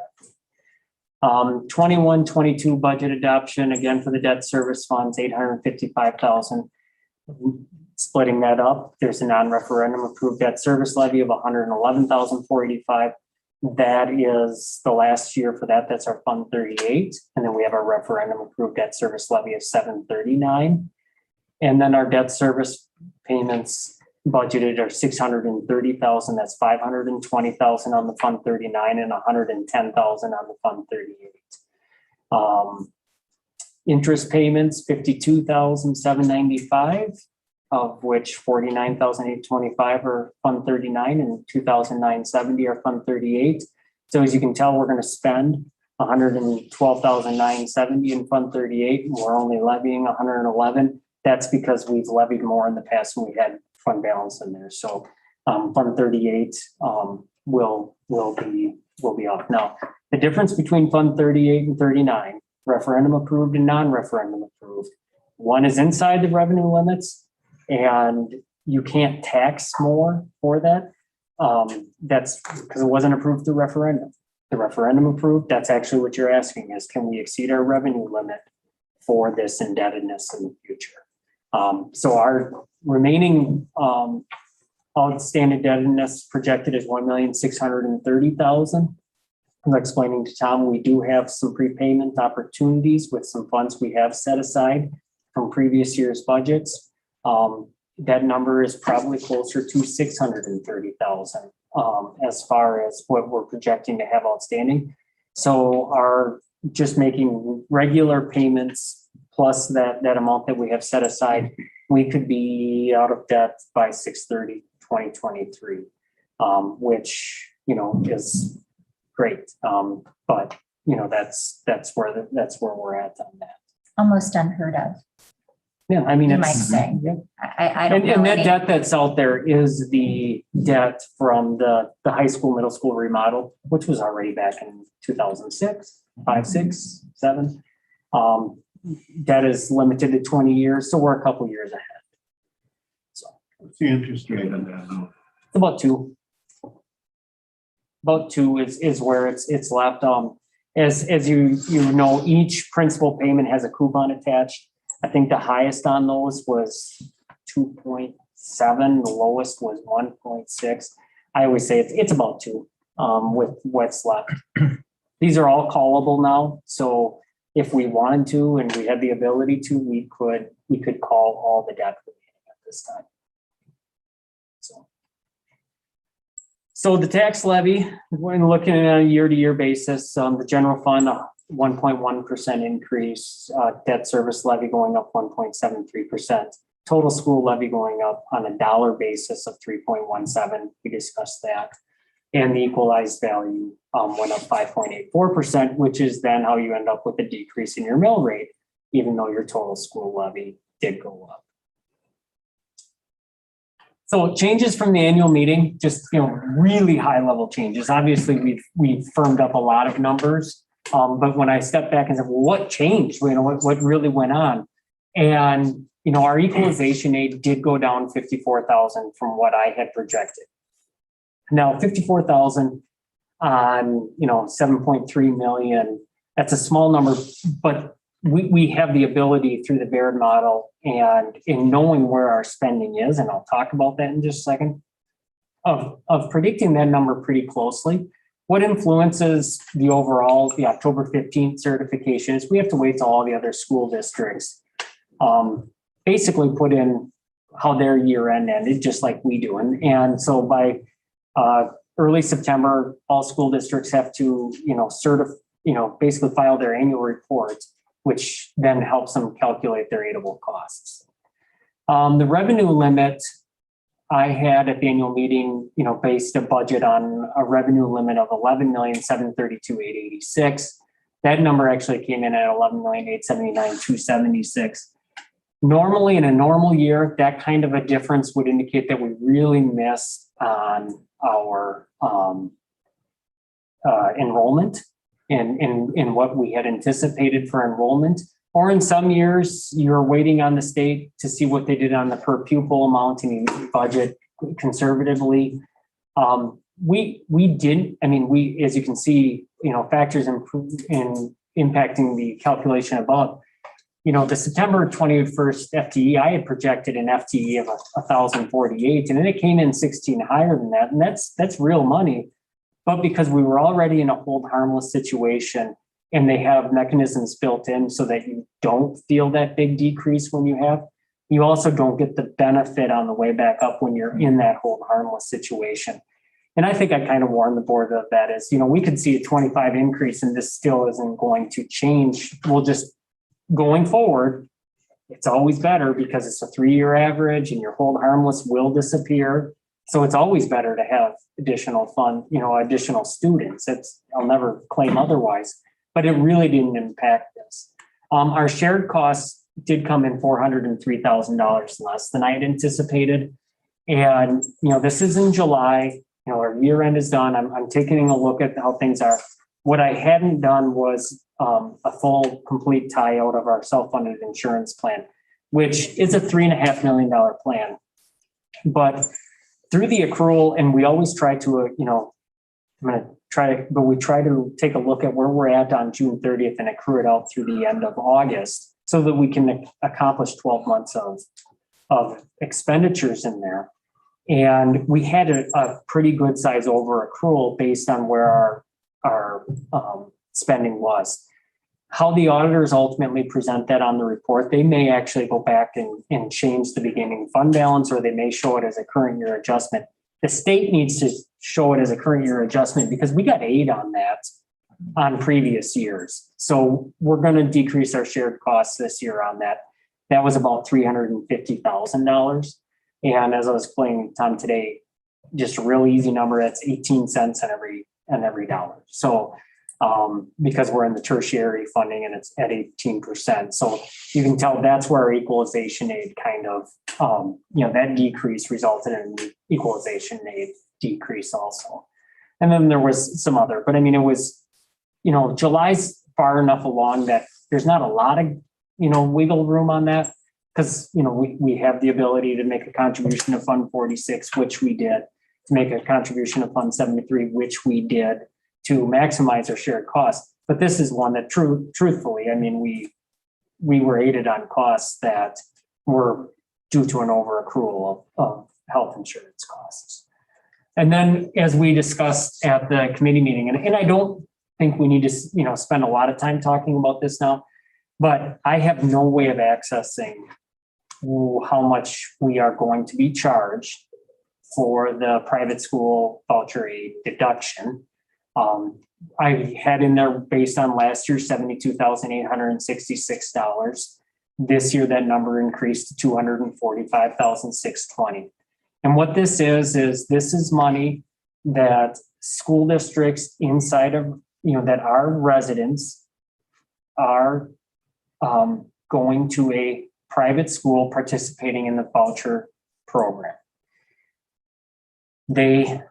21-22 budget adoption, again, for the debt service funds, $855,000. Splitting that up, there's a non-referendum approved debt service levy of $111,485. That is the last year for that. That's our Fund 38. And then we have our referendum approved debt service levy of $739. And then our debt service payments budgeted are $630,000. That's $520,000 on the Fund 39 and $110,000 on the Fund 38. Interest payments, $52,795. Of which $49,825 are Fund 39 and $2,970 are Fund 38. So as you can tell, we're going to spend $112,970 in Fund 38, and we're only levying $111. That's because we've levied more in the past when we had fund balance in there. So Fund 38 will be off. Now, the difference between Fund 38 and 39, referendum approved and non-referendum approved, one is inside the revenue limits, and you can't tax more for that. That's because it wasn't approved through referendum. The referendum approved, that's actually what you're asking is, can we exceed our revenue limit for this indebtedness in the future? So our remaining outstanding indebtedness projected is $1,630,000. I'm explaining to Tom, we do have some prepayment opportunities with some funds we have set aside from previous year's budgets. That number is probably closer to $630,000 as far as what we're projecting to have outstanding. So our just making regular payments plus that amount that we have set aside, we could be out of debt by 6/30/2023, which is great. But that's where we're at on that. Almost unheard of. Yeah, I mean, You might say. I don't know. And that any- debt that's out there is the debt from the high school, middle school remodel, which was already back in 2006, 5, 6, 7. Debt is limited to 20 years, so we're a couple years ahead. So What's the interest rate on that now? It's about 2. About 2 is where it's left. As you know, each principal payment has a coupon attached. I think the highest on those was 2.7, the lowest was 1.6. I always say it's about 2 with what's left. These are all callable now, so if we wanted to and we had the ability to, we could call all the debt remaining at this time. So the tax levy, when looking at a year-to-year basis, the general fund, 1.1% increase, debt service levy going up 1.73%, total school levy going up on a dollar basis of 3.17. We discussed that. And the equalized value went up 5.84%, which is then how you end up with a decrease in your mill rate, even though your total school levy did go up. So changes from the annual meeting, just really high level changes. Obviously, we've firmed up a lot of numbers, but when I stepped back and said, well, what changed? What really went on? And our equalization aid did go down 54,000 from what I had projected. Now 54,000 on 7.3 million. That's a small number, but we have the ability through the Baird model and in knowing where our spending is, and I'll talk about that in just a second, of predicting that number pretty closely. What influences the October 15th certification is we have to wait till all the other school districts basically put in how their year end ended, just like we do. And so by early September, all school districts have to, basically file their annual report, which then helps them calculate their aidable costs. The revenue limit I had at the annual meeting, based a budget on a revenue limit of 11,732,886. That number actually came in at 11,879,276. Normally, in a normal year, that kind of a difference would indicate that we really missed on our enrollment in what we had anticipated for enrollment. Or in some years, you're waiting on the state to see what they did on the per pupil amount and you budget conservatively. We didn't, as you can see, factors in impacting the calculation above. The September 21st FTE, I had projected an FTE of 1,048, and then it came in 16 higher than that. And that's real money. But because we were already in a hold harmless situation and they have mechanisms built in so that you don't feel that big decrease when you also don't get the benefit on the way back up when you're in that hold harmless situation. And I think I kind of warned the board of that is, we could see a 25 increase and this still isn't going to change. We'll just, going forward, it's always better because it's a 3-year average and your hold harmless will disappear. So it's always better to have additional fund, additional students. I'll never claim otherwise, but it really didn't impact this. Our shared costs did come in $403,000 less than I had anticipated. And, this is in July, our year end is done. I'm taking a look at how things are. What I hadn't done was a full complete tie out of our self-funded insurance plan, which is a $3.5 million plan. But through the accrual, and we always try to, we try to take a look at where we're at on June 30th and accrue it out through the end of August so that we can accomplish 12 months of expenditures in there. And we had a pretty good size over accrual based on where our spending was. How the auditors ultimately present that on the report, they may actually go back and change the beginning fund balance, or they may show it as a current year adjustment. The state needs to show it as a current year adjustment because we got aid on that on previous years. So we're going to decrease our shared costs this year on that. That was about $350,000. And as I was explaining to Tom today, just a real easy number, that's 18 cents on every dollar. So because we're in the tertiary funding and it's at 18%. So you can tell that's where our equalization aid kind of, that decrease resulted in equalization aid decrease also. And then there was some other, but it was, July's far enough along that there's not a lot of, wiggle room on that. because, we have the ability to make a contribution to Fund 46, which we did, to make a contribution to Fund 73, which we did, to maximize our shared costs. But this is one that truthfully, we were aided on costs that were due to an overaccrual of health insurance costs. And then, as we discussed at the committee meeting, and I don't think we need to, spend a lot of time talking about this now, but I have no way of accessing how much we are going to be charged for the private school voucher aid deduction. I had in there based on last year, $72,866. This year, that number increased to $245,620. And what this is this is money that school districts inside of, that our residents are going to a private school participating in the voucher program. They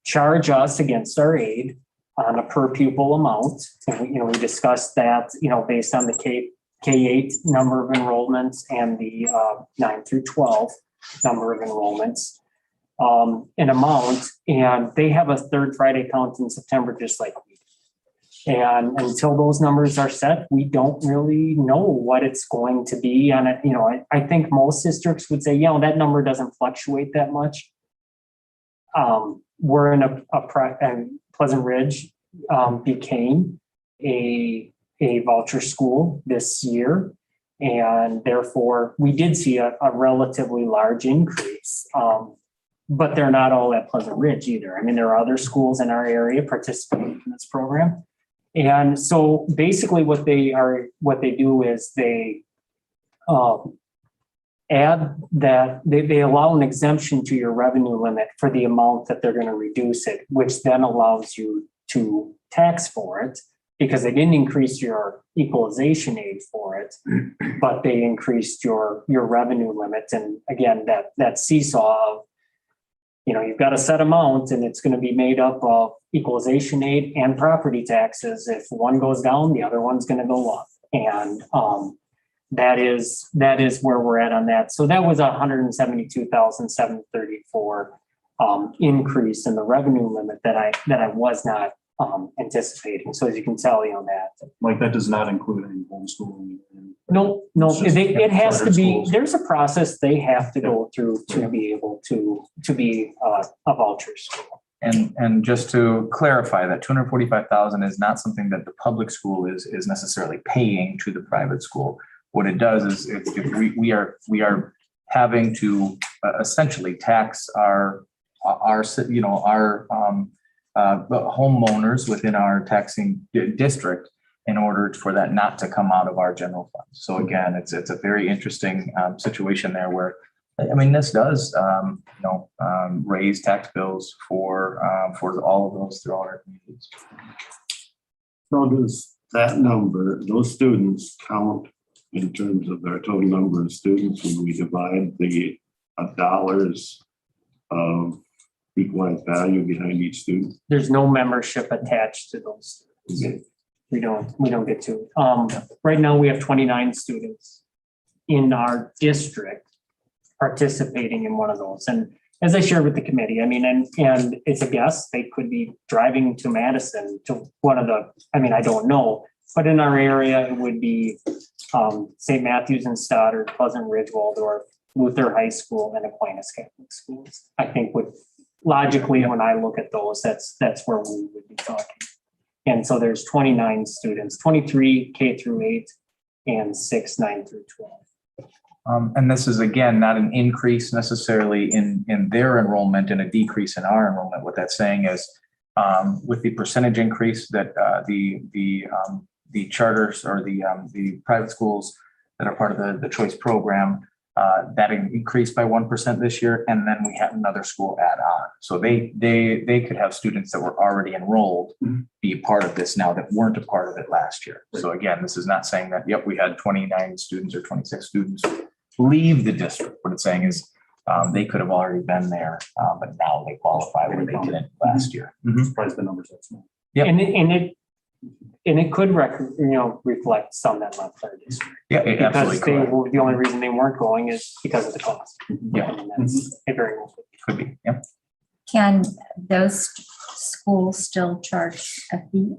charge us against our aid on a per pupil amount. And we discussed that, based on the K-8 number of enrollments and the 9 through 12 number of enrollments, an amount, and they have a third Friday count in September, just like we do. And until those numbers are set, we don't really know what it's going to be on it. I think most districts would say, that number doesn't fluctuate that much. We're in a Pleasant Ridge became a voucher school this year. And therefore, we did see a relatively large increase. But they're not all at Pleasant Ridge either. there are other schools in our area participating in this program. And so basically what they do is they add that they allow an exemption to your revenue limit for the amount that they're going to reduce it, which then allows you to tax for it, because they didn't increase your equalization aid for it, but they increased your revenue limit. And again, that seesaw of, you've got a set amount and it's going to be made up of equalization aid and property taxes. If one goes down, the other one's going to go up. And that is where we're at on that. So that was $172,734 increase in the revenue limit that I was not anticipating. So as you can tell, that. Like that does not include any homeschooling. No, It's just it has to charter be, schools. there's a process they have to go through to be able to be a voucher school. And just to clarify, that 245,000 is not something that the public school is necessarily paying to the private school. What it does is if we are having to essentially tax our homeowners within our taxing district in order for that not to come out of our general fund. So again, it's a very interesting situation there where, this does, raise tax bills for all of those throughout our communities. So does that number, those students count in terms of their total number of students when we divide the dollars of equalized value behind each student? There's no membership attached to those. Okay. We don't get to. Right now we have 29 students in our district participating in one of those. And as I shared with the committee, and it's a guess, they could be driving to Madison to one of the, I don't know, but in our area, it would be St. Matthews and Stoddard, Pleasant Ridge, Waldorf, Luther High School, and Aquinas Catholic Schools. I think logically, when I look at those, that's where we would be talking. And so there's 29 students, 23 K through 8 and 6, 9 through 12. And this is, again, not an increase necessarily in their enrollment and a decrease in our enrollment. What that's saying is with the percentage increase that the charters or the private schools that are part of the choice program, that increased by 1% this year. And then we had another school add on. So they could have students that were already enrolled be part of this now that weren't a part of it last year. So again, this is not saying that, we had 29 students or 26 students leave the district. What it's saying is they could have already been there, but now they qualify where they didn't last year. Surprised the numbers that small. Yep. And and it could reflect some that left our district. Yeah, it absolutely Because could. the only reason they weren't going is because of the cost. Yeah. And that's a very well. Could be, yeah. Can those schools still charge a fee?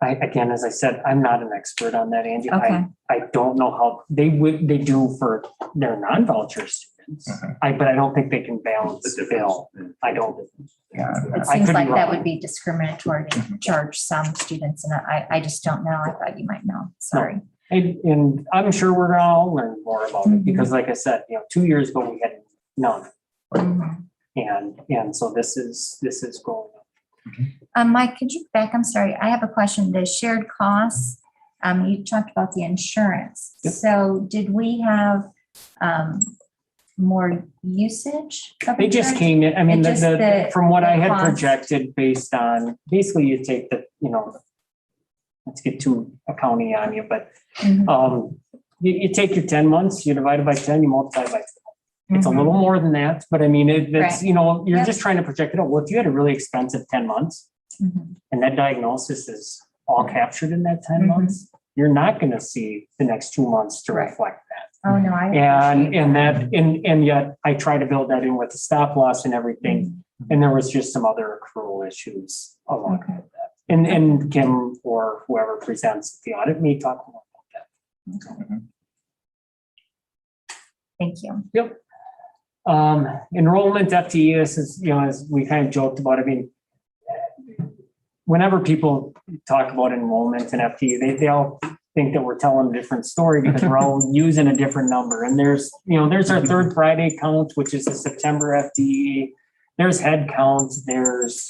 Again, as I said, I'm not an expert on that, Angie. Okay. I don't know how they do for their non-voucher students. Mhm. But I don't think they can balance the bill. I don't. Yeah. It I seems could be like that wrong. would be discriminatory to charge some students, and I just don't know. I thought you might know. Sorry. And I'm sure we're gonna all learn more about it, because like I said, 2 years ago, we had none. Mhm. And so this is going up. Mike, could you back? I'm sorry. I have a question. The shared costs, you talked about the insurance. Yep. So did we have more usage? of They just insurance? came in, I mean, It just the- from what I the had cost. projected based on, basically you take the, let's get too accounting on you, but Mhm. you take your 10 months, you divide it by 10, you multiply it by 12. It's a Mhm. little more than that, but I mean, that's, Right. you're Yep. just trying to project it out. Well, if you had a really expensive 10 months Mhm. and that diagnosis is all captured in that 10 Mhm. months, you're not going to see the next 2 months to Right. reflect that. Oh, no, I. And yet I try to build that in with the stop loss and everything. And there was just some other accrual issues along Okay. with that. And Kim or whoever presents the audit may talk more about that. Thank you. Enrollment FTE, this is, as we kind of joked about, I mean, whenever people talk about enrollment and FTE, they all think that we're telling a different story because we're all using a different number. And there's our third Friday count, which is the September FTE. There's head count, there's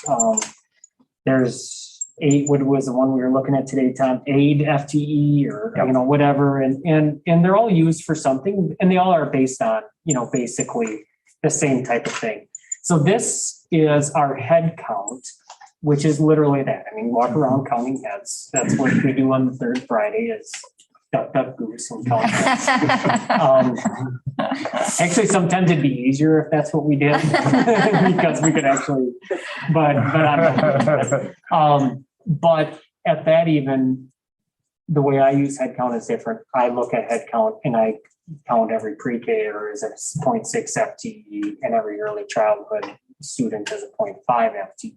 8, what was the one we were looking at today, Tom? aid FTE or, whatever. And they're all used for something, and they all are based on, basically the same type of thing. So this is our head count, which is literally that. I mean, walk around counting heads. That's what we do on the third Friday is duck, duck, goose and count heads. Actually, sometimes it'd be easier if that's what we did because we could actually, but at that, even the way I use head count is different. I look at head count and I count every pre-K or as a 0.6 FTE and every early childhood student as a 0.5 FTE.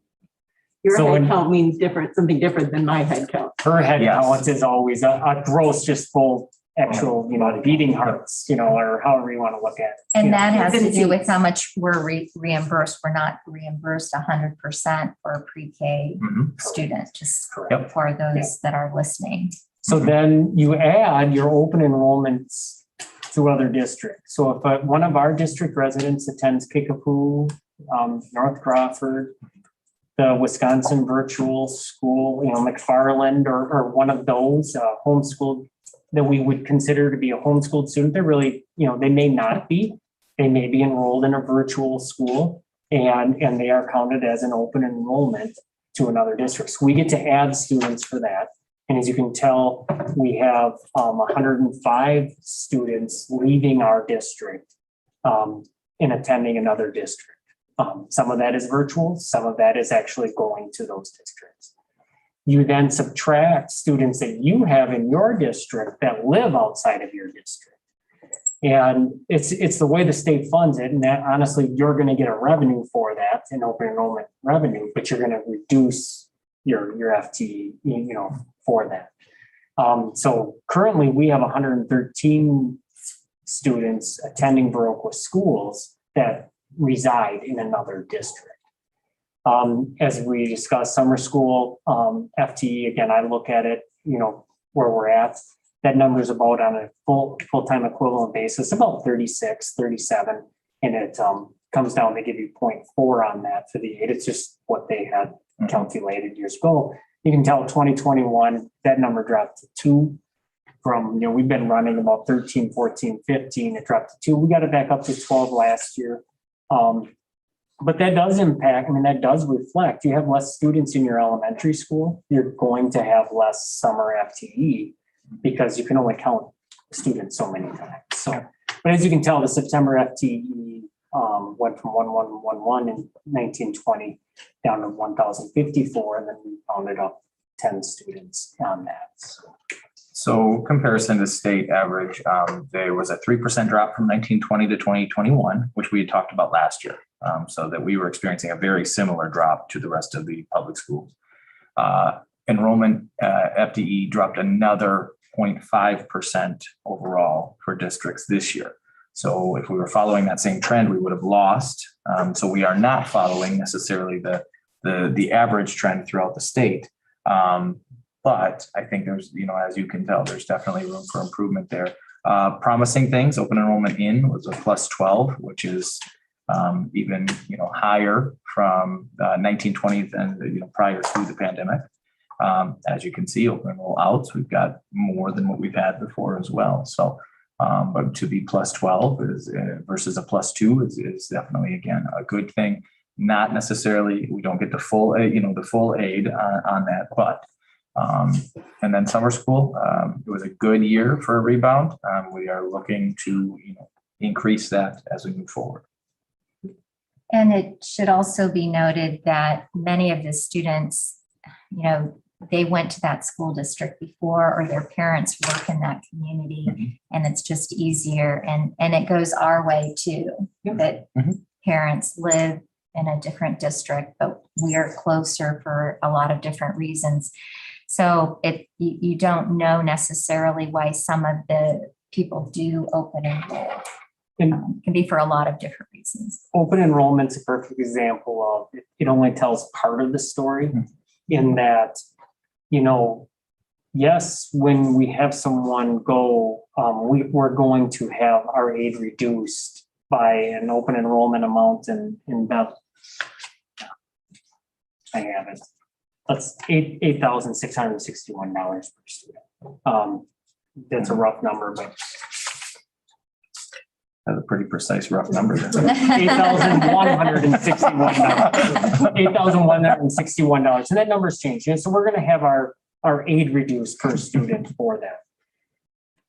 Your So head when- count means something different than my head count. Her head Yes. count is always a gross, just full actual, beating hearts, or however you want to look at it. And that has to do Infancy. with how much we're reimbursed. We're not reimbursed 100% for a pre-K Mhm. student, just Correct. for those that are listening. So then you add your open enrollments to other districts. So if one of our district residents attends Kickapoo, North Crawford, the Wisconsin virtual school, McFarland or one of those homeschooled that we would consider to be a homeschooled student, they're really, they may not be. They may be enrolled in a virtual school and they are counted as an open enrollment to another district. So we get to add students for that. And as you can tell, we have 105 students leaving our district and attending another district. Some of that is virtual, some of that is actually going to those districts. You then subtract students that you have in your district that live outside of your district. And it's the way the state funds it. And that honestly, you're going to get a revenue for that, an open enrollment revenue, but you're going to reduce your FTE, for that. So currently we have 113 students attending Viroqua schools that reside in another district. As we discussed, summer school FTE, again, I look at it, where we're at. That number is about on a full-time equivalent basis, about 36, 37. And it comes down, they give you 0.4 on that for the 8. It's just what they had calculated years ago. You can tell 2021, that number dropped to 2 from, we've been running about 13, 14, 15. It dropped to 2. We got it back up to 12 last year. But that does impact, that does reflect, you have less students in your elementary school, you're going to have less summer FTE because you can only count students so many times. So, but as you can tell, the September FTE went from 1111 in 1920 down to 1054, and then we found it up 10 students on that. So comparison to state average, there was a 3% drop from 1920 to 2021, which we had talked about last year. So that we were experiencing a very similar drop to the rest of the public schools. Enrollment FTE dropped another 0.5% overall for districts this year. So if we were following that same trend, we would have lost. So we are not following necessarily the average trend throughout the state. But I think there's, as you can tell, there's definitely room for improvement there. Promising things, open enrollment in was a +12, which is even, higher from 1920 and, prior to the pandemic. As you can see, open enroll outs, we've got more than what we've had before as well. So, but to be +12 is versus a +2 is definitely, again, a good thing. Not necessarily, we don't get the full, the full aid on that, but and then summer school, it was a good year for a rebound. We are looking to, increase that as we move forward. And it should also be noted that many of the students, they went to that school district before, or their parents work in that community, and it's just easier. And it goes our way too, that parents live in a different district, but we are closer for a lot of different reasons. So you don't know necessarily why some of the people do open enroll. Can be for a lot of different reasons. Open enrollment's a perfect example of it only tells part of the story in that, yes, when we have someone go, we're going to have our aid reduced by an open enrollment amount in that. I have it. That's $8,661 per student. That's a rough number, but That's a pretty precise rough number. $8,161. And that number's changed. So we're going to have our aid reduced per student for that.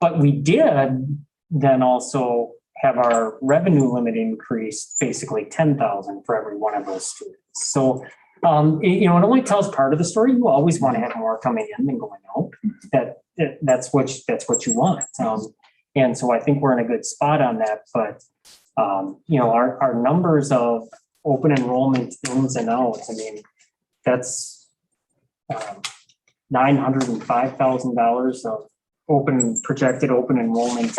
But we did then also have our revenue limit increased basically 10,000 for every one of those students. So, it only tells part of the story. You always want to have more coming in than going out. That's what you want. And so I think we're in a good spot on that. But, our numbers of open enrollment ins and outs, that's $905,000 of projected open enrollment,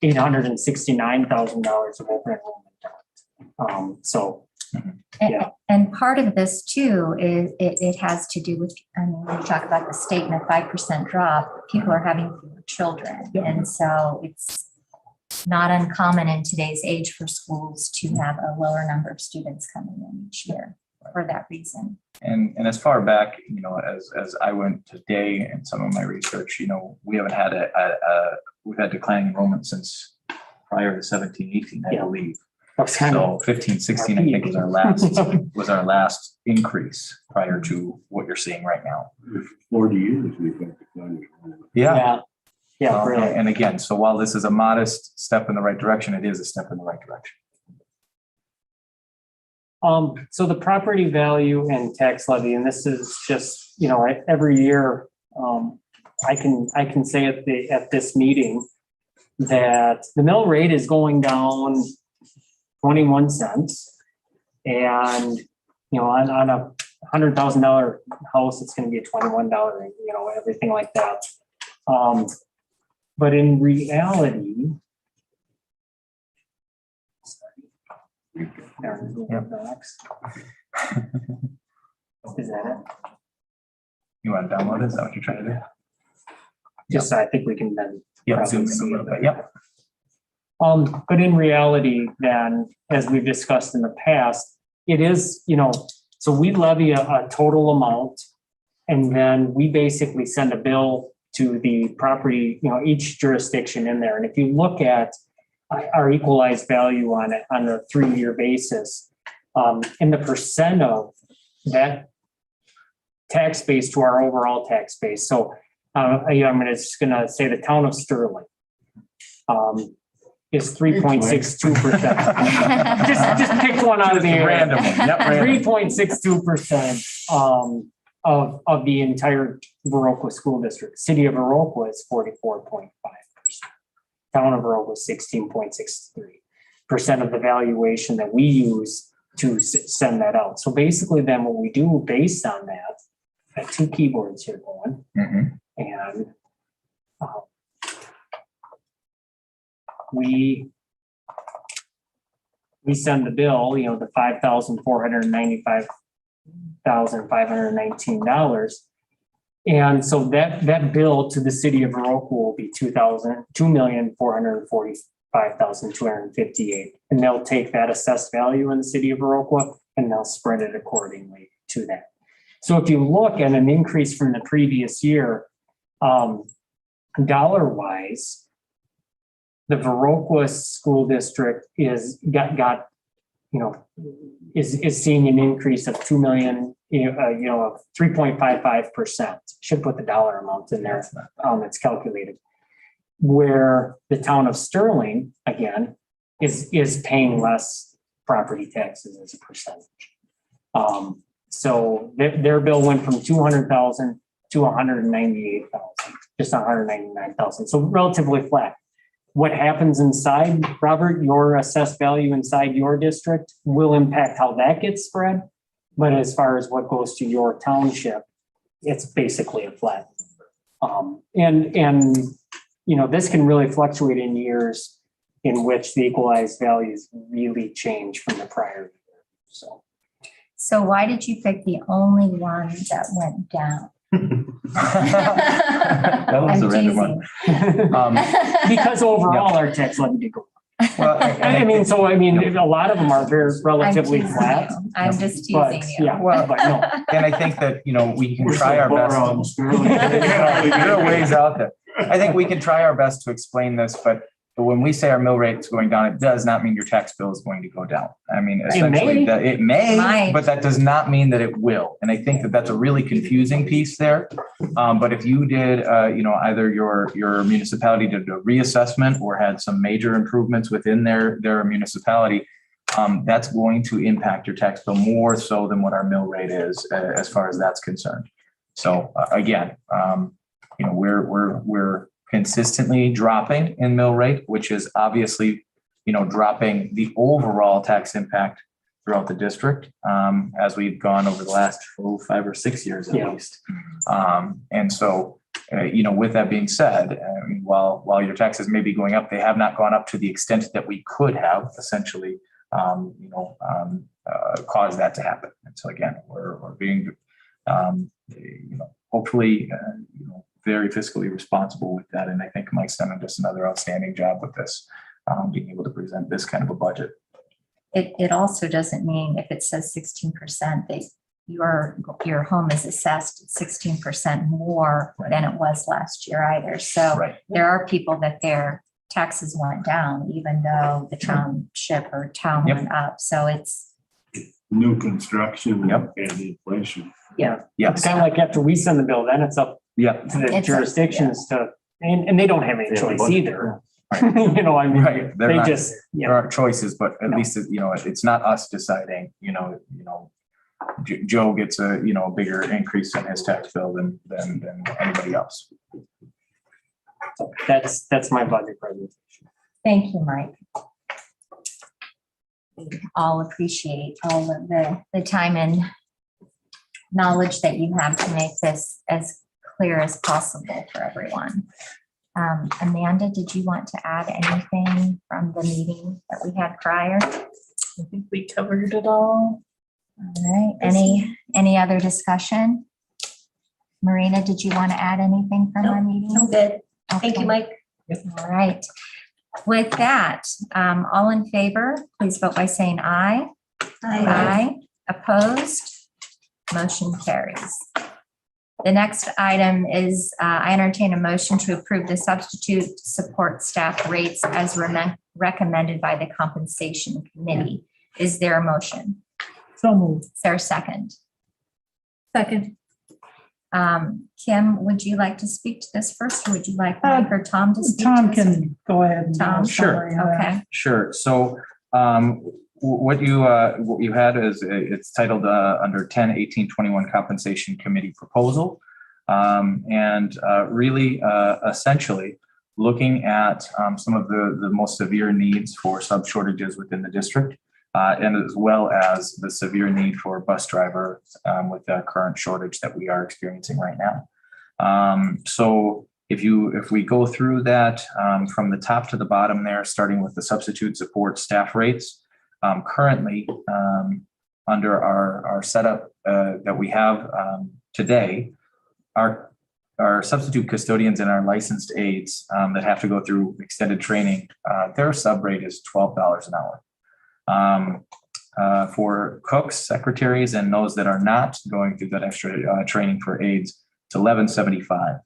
$869,000 of open enrollment. And part of this too is it has to do with, when you talk about the state and a 5% drop, people are having fewer children. And so it's not uncommon in today's age for schools to have a lower number of students coming in each year for that reason. And as far back, as I went today in some of my research, we haven't had we've had declining enrollment since prior to 17-18, I believe. So 15-16, I think was our last increase prior to what you're seeing right now. 40 years we've got declining. Yeah, really. And again, so while this is a modest step in the right direction, it is a step in the right direction. So the property value and tax levy, and this is just, every year, I can say at this meeting that the mill rate is going down 21 cents. And, on a $100,000 house, it's going to be a $21, everything like that. But in reality, is that it? You want to download it? Is that what you're trying to do? Just I think we can then. Zoom in a little bit. Yep. But in reality, then, as we've discussed in the past, it is, so we levy a total amount, and then we basically send a bill to the property, each jurisdiction in there. And if you look at our equalized value on it on a 3-year basis, and the percent of that tax base to our overall tax base. So I'm just going to say the town of Sterling is 3.62%. just pick one out of the air. Random one. Yep. 3.62% of the entire Viroqua school district. City of Viroqua is 44.5%. Town of Viroqua is 16.63% of the valuation that we use to send that out. So basically then what we do based on that, I have two keyboards here going, and we send the bill, the $5,495,519. And so that bill to the city of Viroqua will be $2,445,258. And they'll take that assessed value in the city of Viroqua and they'll spread it accordingly to that. So if you look at an increase from the previous year, dollar wise, the Viroqua school district is seeing an increase of 2 million, of 3.55%. Should put the dollar amount in there. It's calculated. Where the town of Sterling, again, is paying less property taxes as a percentage. So their bill went from 200,000 to 198,000, just 199,000. So relatively flat. What happens inside, Robert, your assessed value inside your district will impact how that gets spread. But as far as what goes to your township, it's basically a flat number. This can really fluctuate in years in which the equalized values really change from the prior year. So why did you pick the only one that went down? That was a random one. Because overall our tax levy did go up. Well, I mean, a lot of them are very relatively flat. I'm just But teasing you. yeah, Well, but no. And I think that, we can try our best. You're a ways out there. I think we can try our best to explain this, but when we say our mill rate is going down, it does not mean your tax bill is going to go down. I mean, essentially, it may, Might. but that does not mean that it will. And I think that that's a really confusing piece there. But if you did, either your municipality did a reassessment or had some major improvements within their municipality, that's going to impact your tax bill more so than what our mill rate is as far as that's concerned. So again, we're consistently dropping in mill rate, which is obviously, dropping the overall tax impact throughout the district as we've gone over the last 5 or 6 years at least. And so, with that being said, while your taxes may be going up, they have not gone up to the extent that we could have essentially, caused that to happen. And so again, we're being, hopefully, very fiscally responsible with that. And I think Mike's done just another outstanding job with this, being able to present this kind of a budget. It also doesn't mean if it says 16% that your home is assessed 16% more than it was last year either. So there are people that their taxes went down, even though the township or town went up. So it's New construction and inflation. It's kind of like after we send the bill, then it's up to the jurisdictions and they don't have any choice either. They just, there are choices, but at least, it's not us deciding, Joe gets a bigger increase in his tax bill than anybody else. So that's my budget presentation. Thank you, Mike. We all appreciate all of the time and knowledge that you have to make this as clear as possible for everyone. Amanda, did you want to add anything from the meeting that we had prior? I think we covered it all. All right. Any other discussion? Marina, did you want to add anything from our meeting? I'm good. Thank you, Mike. All right. With that, all in favor, please vote by saying aye. Aye. Opposed? Motion carries. The next item is I entertain a motion to approve the substitute support staff rates as recommended by the compensation committee. Is there a motion? So moved. Is there a second? Second. Kim, would you like to speak to this first, or would you like Mike or Tom to speak? Tom to this? can go ahead. And Tom, Sure. Okay. Sure. So what you had is, it's titled under 10-18-21 Compensation Committee Proposal. And really essentially looking at some of the most severe needs for sub shortages within the district, and as well as the severe need for bus drivers with the current shortage that we are experiencing right now. So if we go through that from the top to the bottom there, starting with the substitute support staff rates, currently under our setup that we have today, our substitute custodians and our licensed aides that have to go through extended training, their sub rate is $12 an hour. For cooks, secretaries, and those that are not going through that extra training for aides, it's $11.75.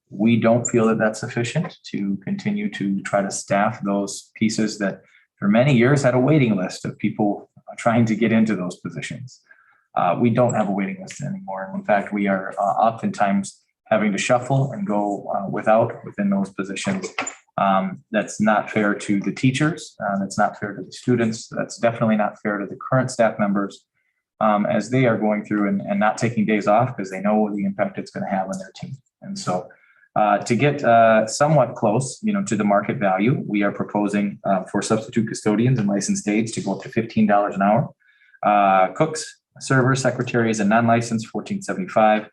We don't feel that that's sufficient to continue to try to staff those pieces that for many years had a waiting list of people trying to get into those positions. We don't have a waiting list anymore. In fact, we are oftentimes having to shuffle and go within those positions. That's not fair to the teachers. That's not fair to the students. That's definitely not fair to the current staff members as they are going through and not taking days off because they know the impact it's going to have on their team. And so to get somewhat close, to the market value, we are proposing for substitute custodians and licensed aides to go up to $15 an hour. Cooks, servers, secretaries, and non-licensed, $14.75.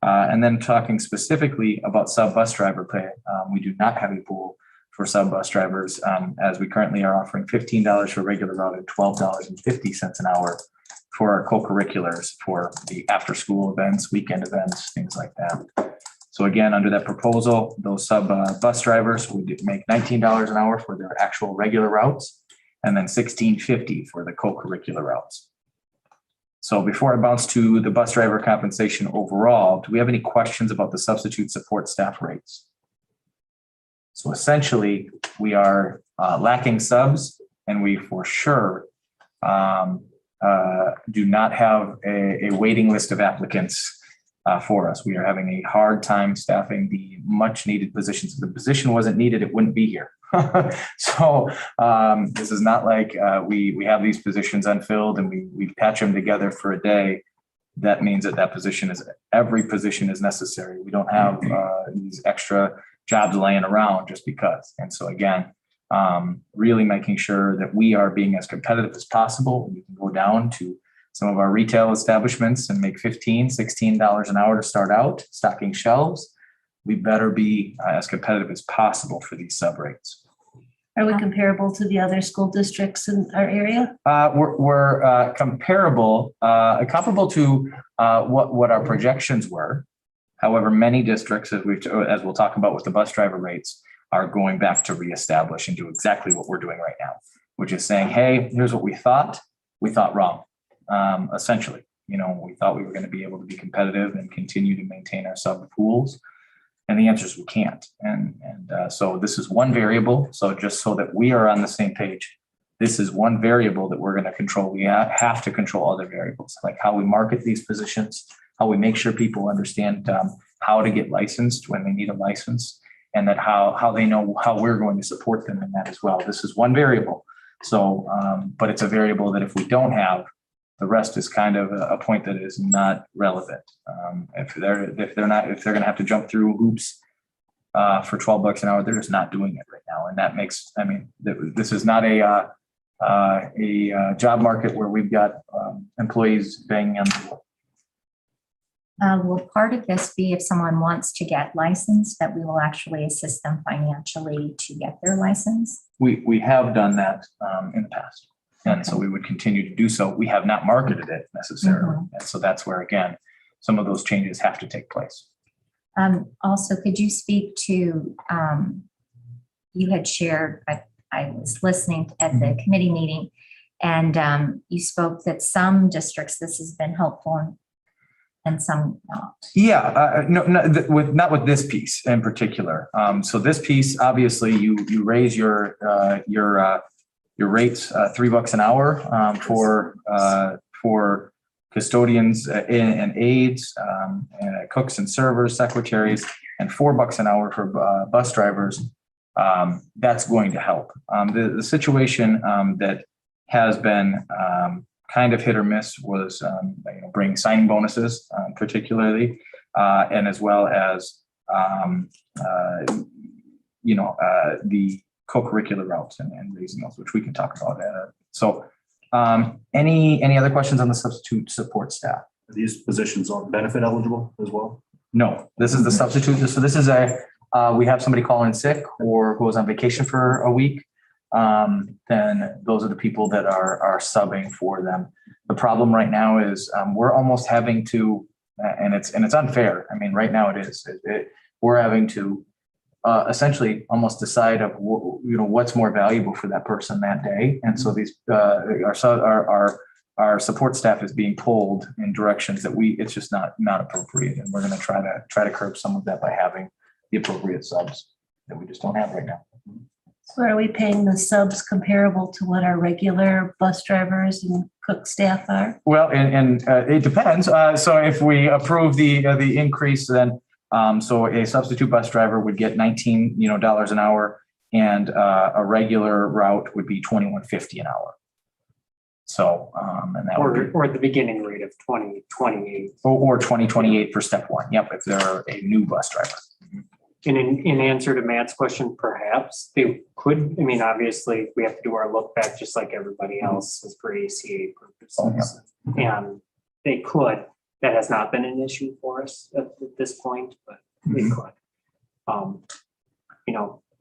And then talking specifically about sub bus driver pay, we do not have a pool for sub bus drivers as we currently are offering $15 for regular route and $12.50 an hour for our co-curriculars for the after school events, weekend events, things like that. So again, under that proposal, those sub bus drivers would make $19 an hour for their actual regular routes and then $16.50 for the co-curricular routes. So before I bounce to the bus driver compensation overall, do we have any questions about the substitute support staff rates? So essentially, we are lacking subs, and we for sure do not have a waiting list of applicants for us. We are having a hard time staffing the much needed positions. If the position wasn't needed, it wouldn't be here. So this is not like we have these positions unfilled and we patch them together for a day. That means that position every position is necessary. We don't have these extra jobs laying around just because. And so again, really making sure that we are being as competitive as possible. We can go down to some of our retail establishments and make $15, $16 an hour to start out, stocking shelves. We better be as competitive as possible for these sub rates. Are we comparable to the other school districts in our area? We're comparable to what our projections were. However, many districts, as we'll talk about with the bus driver rates, are going back to reestablish and do exactly what we're doing right now, which is saying, hey, here's what we thought wrong. Essentially, we thought we were going to be able to be competitive and continue to maintain our sub pools. And the answer is we can't. And so this is one variable. So just so that we are on the same page, this is one variable that we're going to control. We have to control other variables, like how we market these positions, how we make sure people understand how to get licensed when they need a license, and that how they know how we're going to support them in that as well. This is one variable. So, but it's a variable that if we don't have, the rest is kind of a point that is not relevant. If they're going to have to jump through hoops for $12 an hour, they're just not doing it right now. And that makes, this is not a job market where we've got employees banging on the door. Will part of this be if someone wants to get licensed, that we will actually assist them financially to get their license? We have done that in the past. And so we would continue to do so. We have not marketed it necessarily. Mm-hmm. And so that's where, again, some of those changes have to take place. Also, could you speak to, you had shared, I was listening at the committee meeting, and you spoke that some districts this has been helpful and some not. Yeah, not with this piece in particular. So this piece, obviously, you raise your rates $3 an hour for custodians and aides, cooks and servers, secretaries, and $4 an hour for bus drivers. That's going to help. The situation that has been kind of hit or miss was bringing signing bonuses, particularly, and as well as the co-curricular routes and raising those, which we can talk about. Any other questions on the substitute support staff? Are these positions all benefit eligible as well? No, this is the substitute. So this is we have somebody call in sick or goes on vacation for a week. Then those are the people that are subbing for them. The problem right now is we're almost having to, and it's unfair. I mean, right now it is. We're having to essentially almost decide of what's more valuable for that person that day. And so these our support staff is being pulled in directions that it's just not appropriate. And we're going to try to curb some of that by having the appropriate subs that we just don't have right now. So are we paying the subs comparable to what our regular bus drivers and cook staff are? Well, and it depends. So if we approve the increase, then so a substitute bus driver would get $19 an hour, and a regular route would be $21.50 an hour. So and that would be, Or at the beginning rate of 2028. or $20.28 for step one. Yep, if they're a new bus driver. And in answer to Matt's question, perhaps they could, I mean, obviously we have to do our look back just like everybody else is for ACA purposes. And they could, that has not been an issue for us at this point, but they could.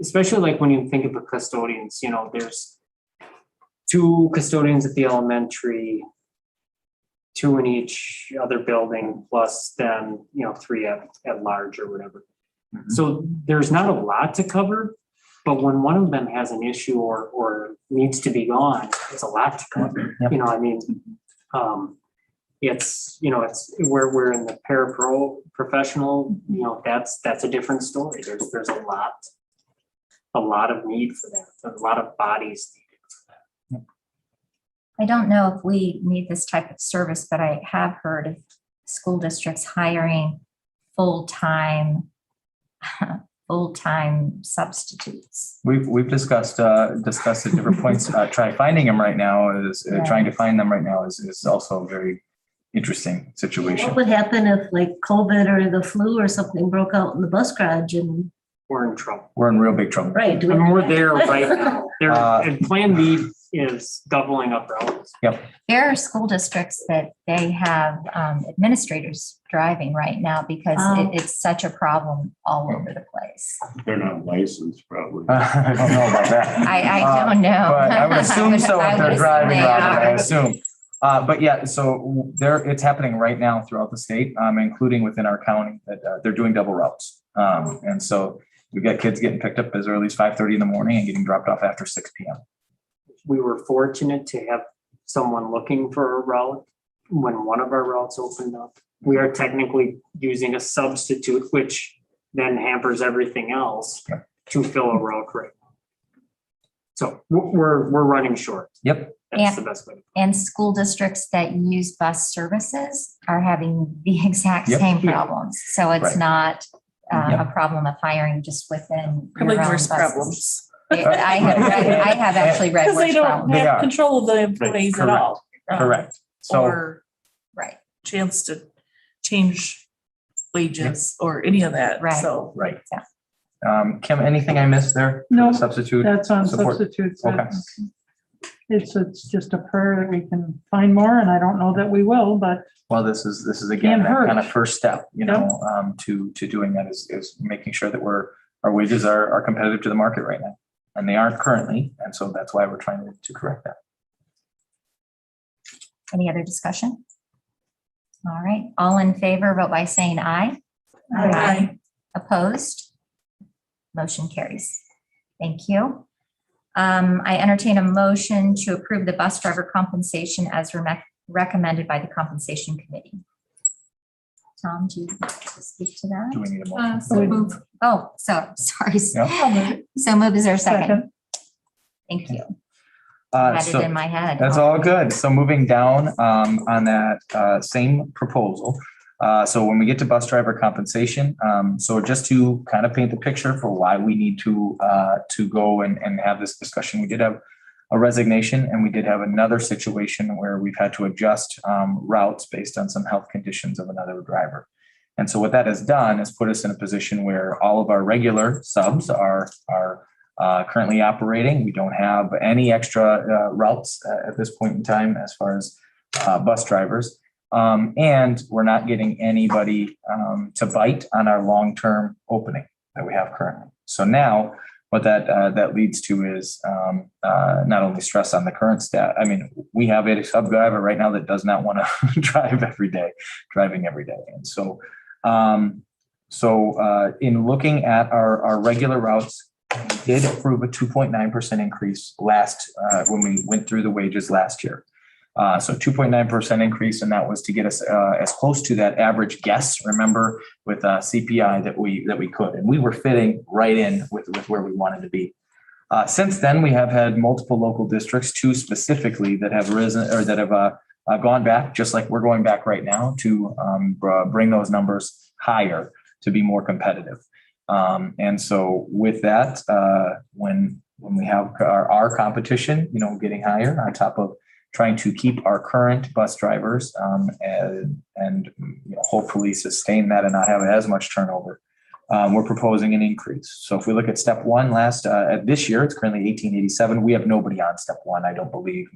Especially like when you think of the custodians, there's 2 custodians at the elementary, 2 in each other building, plus then, 3 at large or whatever. So there's not a lot to cover, but when one of them has an issue or needs to be gone, it's a lot to cover. Yep. It's where we're in the paraprofessional, that's a different story. There's a lot of need for that. There's a lot of bodies needed for that. I don't know if we need this type of service, but I have heard of school districts hiring full-time substitutes. We've discussed at different points. Trying to find them right now is also a very interesting situation. What would happen if like COVID or the flu or something broke out in the bus garage and? We're in trouble. We're in real big trouble. Right. We're there right now. And Plan B is doubling up routes. There are school districts that they have administrators driving right now because it's such a problem all over the place. They're not licensed, probably. I don't know about that. I don't know. But I would assume so if they're driving, they Robert, I are. assume. But yeah, so it's happening right now throughout the state, including within our county, that they're doing double routes. And so we've got kids getting picked up as early as 5:30 in the morning and getting dropped off after 6 p.m. We were fortunate to have someone looking for a route when one of our routes opened up. We are technically using a substitute, which then hampers everything else to fill a route right now. So we're running short. Yep. That's the best way. And school districts that use bus services are having the exact Yep. same problems. So it's Right. not Yep. a problem of hiring just within. Probably your own worse buses. problems. I have actually read Because they worse don't problems. They are. have control of the employees at Correct. all. Correct. So Or Right, chance to change wages or any of that. Right. So right. Kim, anything I missed there? for the No, substitute. That's on support? substitutes. Okay. It's just a prayer that we can find more, and I don't know that we will, but Well, this is again, Can't that hurt. kind of first step, to doing that is making sure that our wages are competitive to the market right now. And they aren't currently. And so that's why we're trying to correct that. any other discussion? All right, all in favor, vote by saying aye. Aye. Opposed? Motion carries. Thank you. I entertain a motion to approve the bus driver compensation as recommended by the compensation committee. Tom, do you want to speak to that? Do we need a motion? So move. Oh, sorry. Yeah. So move, is there a second? second, Thank you. I had it So in my head. that's all good. So moving down on that same proposal. So when we get to bus driver compensation, so just to kind of paint the picture for why we need to go and have this discussion, we did have a resignation, and we did have another situation where we've had to adjust routes based on some health conditions of another driver. And so what that has done is put us in a position where all of our regular subs are currently operating. We don't have any extra routes at this point in time as far as bus drivers. And we're not getting anybody to bite on our long-term opening that we have currently. So now what that leads to is not only stress on the current staff. I mean, we have a sub driver right now that does not want to driving every day. And so in looking at our regular routes, we did approve a 2.9% increase when we went through the wages last year. So 2.9% increase, and that was to get us as close to that average guess, remember, with CPI that we could. And we were fitting right in with where we wanted to be. Since then, we have had multiple local districts, 2 specifically, that have risen or that have gone back, just like we're going back right now, to bring those numbers higher to be more competitive. And so with that, when we have our competition, getting higher on top of trying to keep our current bus drivers and hopefully sustain that and not have as much turnover, we're proposing an increase. So if we look at step 1 this year, it's currently $18.87. We have nobody on step 1, I don't believe,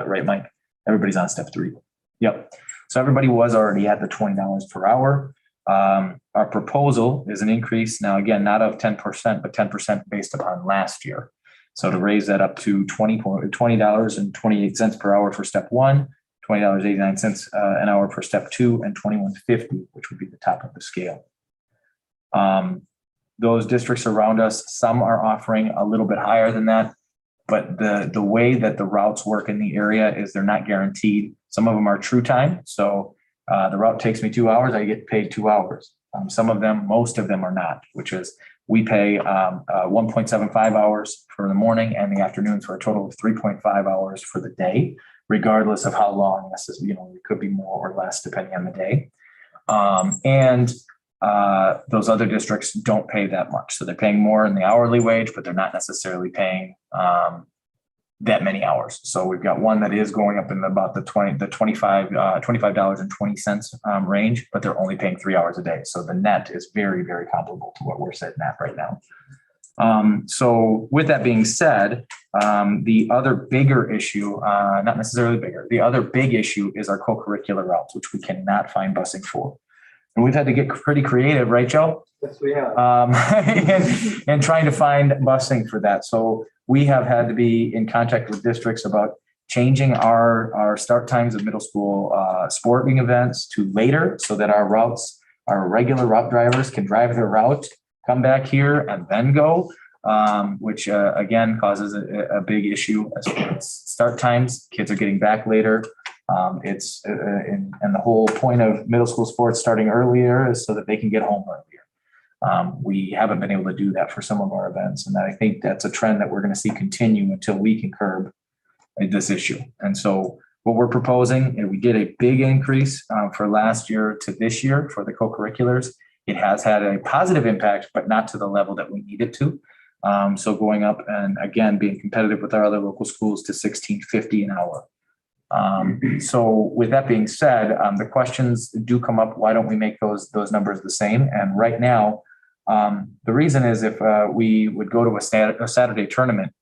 right, Mike? Everybody's on step 3. Yep. So everybody was already at the $20 per hour. Our proposal is an increase now, again, not of 10%, but 10% based upon last year. So to raise that up to $20.28 per hour for step 1, $20.89 an hour for step 2, and $21.50, which would be the top of the scale. Those districts around us, some are offering a little bit higher than that, but the way that the routes work in the area is they're not guaranteed. Some of them are true time. So the route takes me 2 hours, I get paid 2 hours. Most of them are not, which is we pay 1.75 hours for the morning and the afternoons for a total of 3.5 hours for the day, regardless of how long this is. It could be more or less depending on the day. And those other districts don't pay that much. So they're paying more in the hourly wage, but they're not necessarily paying that many hours. So we've got one that is going up in about the $25.20 range, but they're only paying 3 hours a day. So the net is very, very comparable to what we're sitting at right now. So with that being said, the other bigger issue, not necessarily bigger, the other big issue is our co-curricular routes, which we cannot find busing for. And we've had to get pretty creative, right, Joe? Yes, we have. And trying to find busing for that. So we have had to be in contact with districts about changing our start times of middle school sporting events to later so that our regular route drivers can drive their route, come back here and then go, which again causes a big issue as far as start times. Kids are getting back later. And the whole point of middle school sports starting earlier is so that they can get home earlier. We haven't been able to do that for some of our events. And I think that's a trend that we're going to see continue until we can curb this issue. And so what we're proposing, and we did a big increase for last year to this year for the co-curriculars. It has had a positive impact, but not to the level that we need it to. So going up and again, being competitive with our other local schools to $16.50 an hour. So with that being said, the questions do come up. Why don't we make those numbers the same? And right now, the reason is if we would go to a Saturday tournament,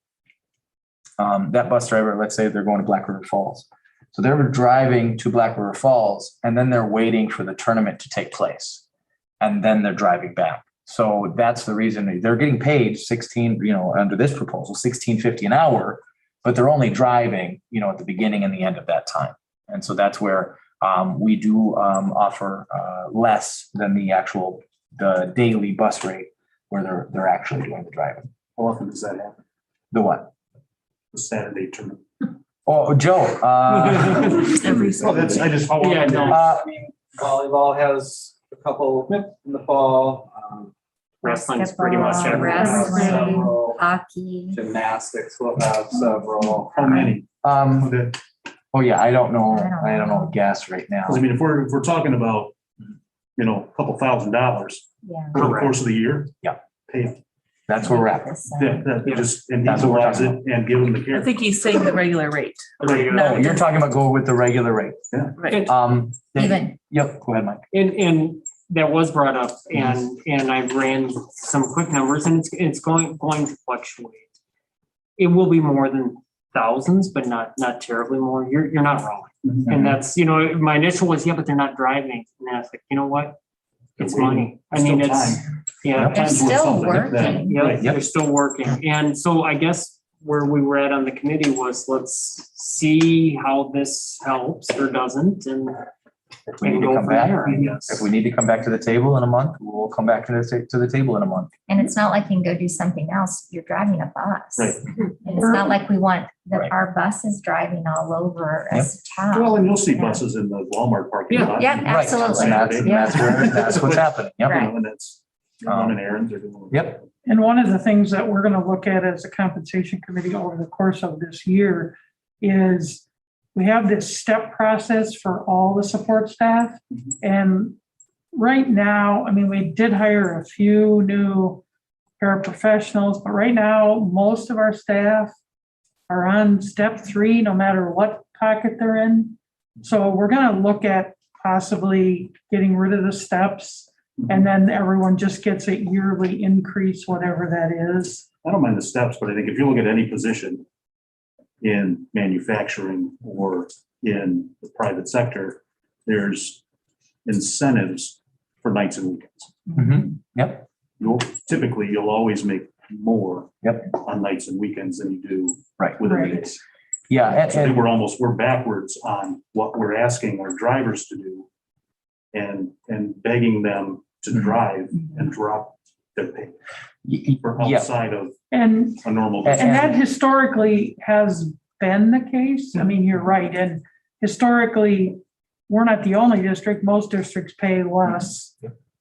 that bus driver, let's say they're going to Black River Falls. So they're driving to Black River Falls and then they're waiting for the tournament to take place. And then they're driving back. So that's the reason they're getting paid under this proposal, $16.50 an hour, but they're only driving, at the beginning and the end of that time. And so that's where we do offer less than the daily bus rate where they're actually doing the driving. How often does that happen? The what? The Saturday tournament. Oh, Joe. Every Volleyball has a couple in the fall. Wrestling's pretty much every Wrestling, hockey. Gymnastics will have several. How many? Oh yeah, I don't know. I don't know gas right now. Because if we're talking about, a couple $1,000 Yeah. over the course of the year. Yeah. Pay That's where we're at. Just That's what we're individualize talking it and give them the I care. think he's saying the regular rate. Oh, you're talking about going with the regular rate. Right. Even. Yep, go ahead, Mike. And that was brought up and I ran some quick numbers and it's going to fluctuate. It will be more than thousands, but not terribly more. You're not wrong. And that's, my initial was, but they're not driving. And I was like, you know what? It's money. I mean, Still it's, time. yeah. They're still working. Yeah, they're still working. And so I guess where we were at on the committee was, let's see how this helps or doesn't and If we need to go come from back, there, I guess. if we need to come back to the table in a month, we'll come back to the table in a month. And it's not like you can go do something else. You're driving a bus. Right. And it's not like we want that Right. our bus is driving all over us town. Well, and you'll see buses in the Walmart parking lot. Yeah, Right. absolutely. And that's what's happening. Yep. And that's running errands or doing. Yep. And one of the things that we're gonna look at as a compensation committee over the course of this year is we have this step process for all the support staff. And right now, I mean, we did hire a few new paraprofessionals, but right now, most of our staff are on step 3, no matter what pocket they're in. So we're gonna look at possibly getting rid of the steps. And then everyone just gets a yearly increase, whatever that is. I don't mind the steps, but I think if you look at any position in manufacturing or in the private sector, there's incentives for nights and weekends. Yep. You'll always make more Yep. on nights and weekends than you do Right. within the Right. day. Yeah. So I think And, we're backwards on what we're asking our drivers to do and begging them to Mhm. drive and drop their pay for yeah. outside of And a normal. And- And that historically has been the case. I mean, you're right. And historically, we're not the only district. Most districts pay less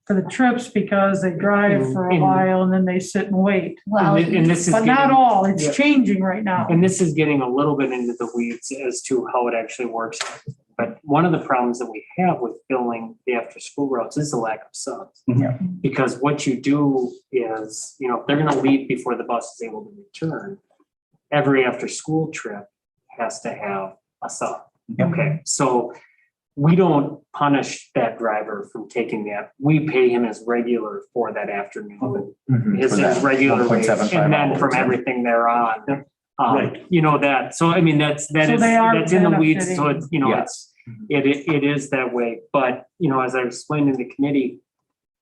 for the trips because they drive for a while and then they sit and wait. Well, And this is But not getting- all. It's Yeah. changing right now. And this is getting a little bit into the weeds as to how it actually works. But one of the problems that we have with filling the after-school routes is the lack of subs. Yeah. Because what you do is, if they're gonna leave before the bus is able to return, every after-school trip has to have a sub. Okay, so we don't punish that driver from taking that. We pay him as regular for that afternoon. His For that regular rate, 1.75 and then hours. from everything thereon. Right. That, so I mean, that's So they are in the weeds, so benefiting. it's, Yeah. it is that way, but, as I explained in the committee,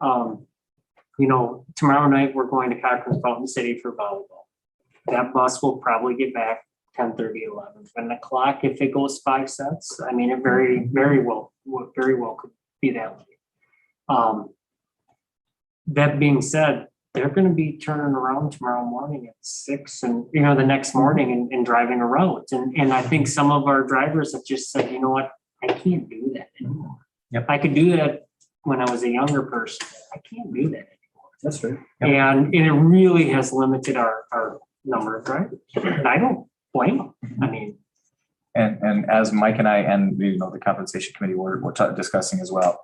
tomorrow night, we're going to Cochran Fountain City for volleyball. That bus will probably get back 10:30, 11, and the clock, if it goes 5 sets, I mean, it very well could be that way. That being said, they're gonna be turning around tomorrow morning at 6 and, the next morning and driving around. And I think some of our drivers have just said, you know what, I can't do that anymore. Yep. I could do that when I was a younger person. I can't do that anymore. That's right. And it really has limited our number of drivers. And I don't blame them. I mean, And as Mike and I, and the compensation committee we're discussing as well,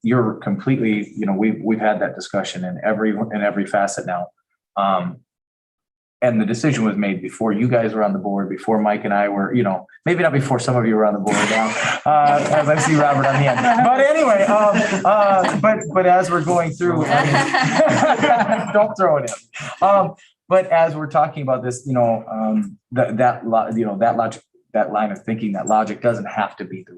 you're completely, we've had that discussion in every facet now. And the decision was made before you guys were on the board, before Mike and I were, maybe not before some of you were on the board now, as I see Robert on the end. But anyway, but as we're going through, don't throw it in. But as we're talking about this, that logic, that line of thinking, that logic doesn't have to be the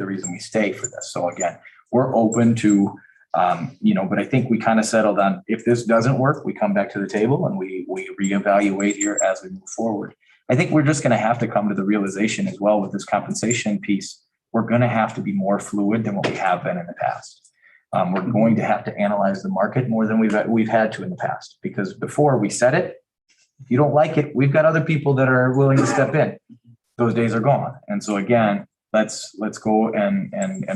reason we stay for this. So again, we're open to, but I think we kind of settled on, if this doesn't work, we come back to the table and we reevaluate here as we move forward. I think we're just going to have to come to the realization as well with this compensation piece. We're going to have to be more fluid than what we have been in the past. We're going to have to analyze the market more than we've had to in the past, because before we said it, if you don't like it, we've got other people that are willing to step in. Those days are gone. And so again, let's go and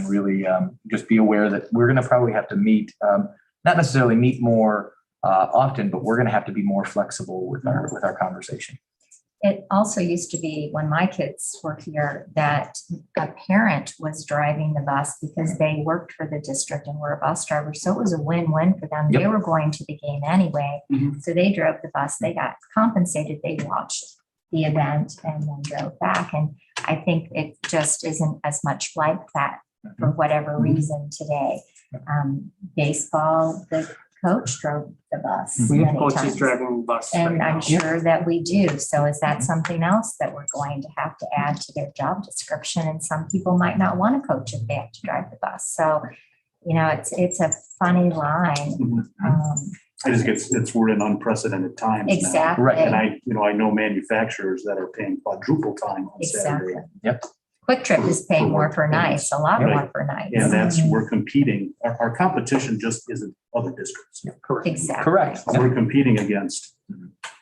really just be aware that we're going to probably have to meet, not necessarily meet more often, but we're going to have to be more flexible with our conversation. It also used to be when my kids were here that a parent was driving the bus because they worked for the district and were a bus driver. So it was a win-win for them. They were going to the game anyway. So they drove the bus, they got compensated, they watched the event and then drove back. And I think it just isn't as much like that for whatever reason today. Baseball, the coach drove the bus We have many coaches times. driving bus. right And I'm now. sure that we do. So is that something else that we're going to have to add to their job description? And some people might not want to coach if they have to drive the bus. So, it's a funny line. I just get, we're in unprecedented times now. Exactly. Right, And I know manufacturers that are paying quadruple time on Saturday. Exactly. Quick Trip is paying more for nights, a lot Right. more for nights. And we're competing, our competition just isn't other districts. Correct. Exactly. Correct. We're competing against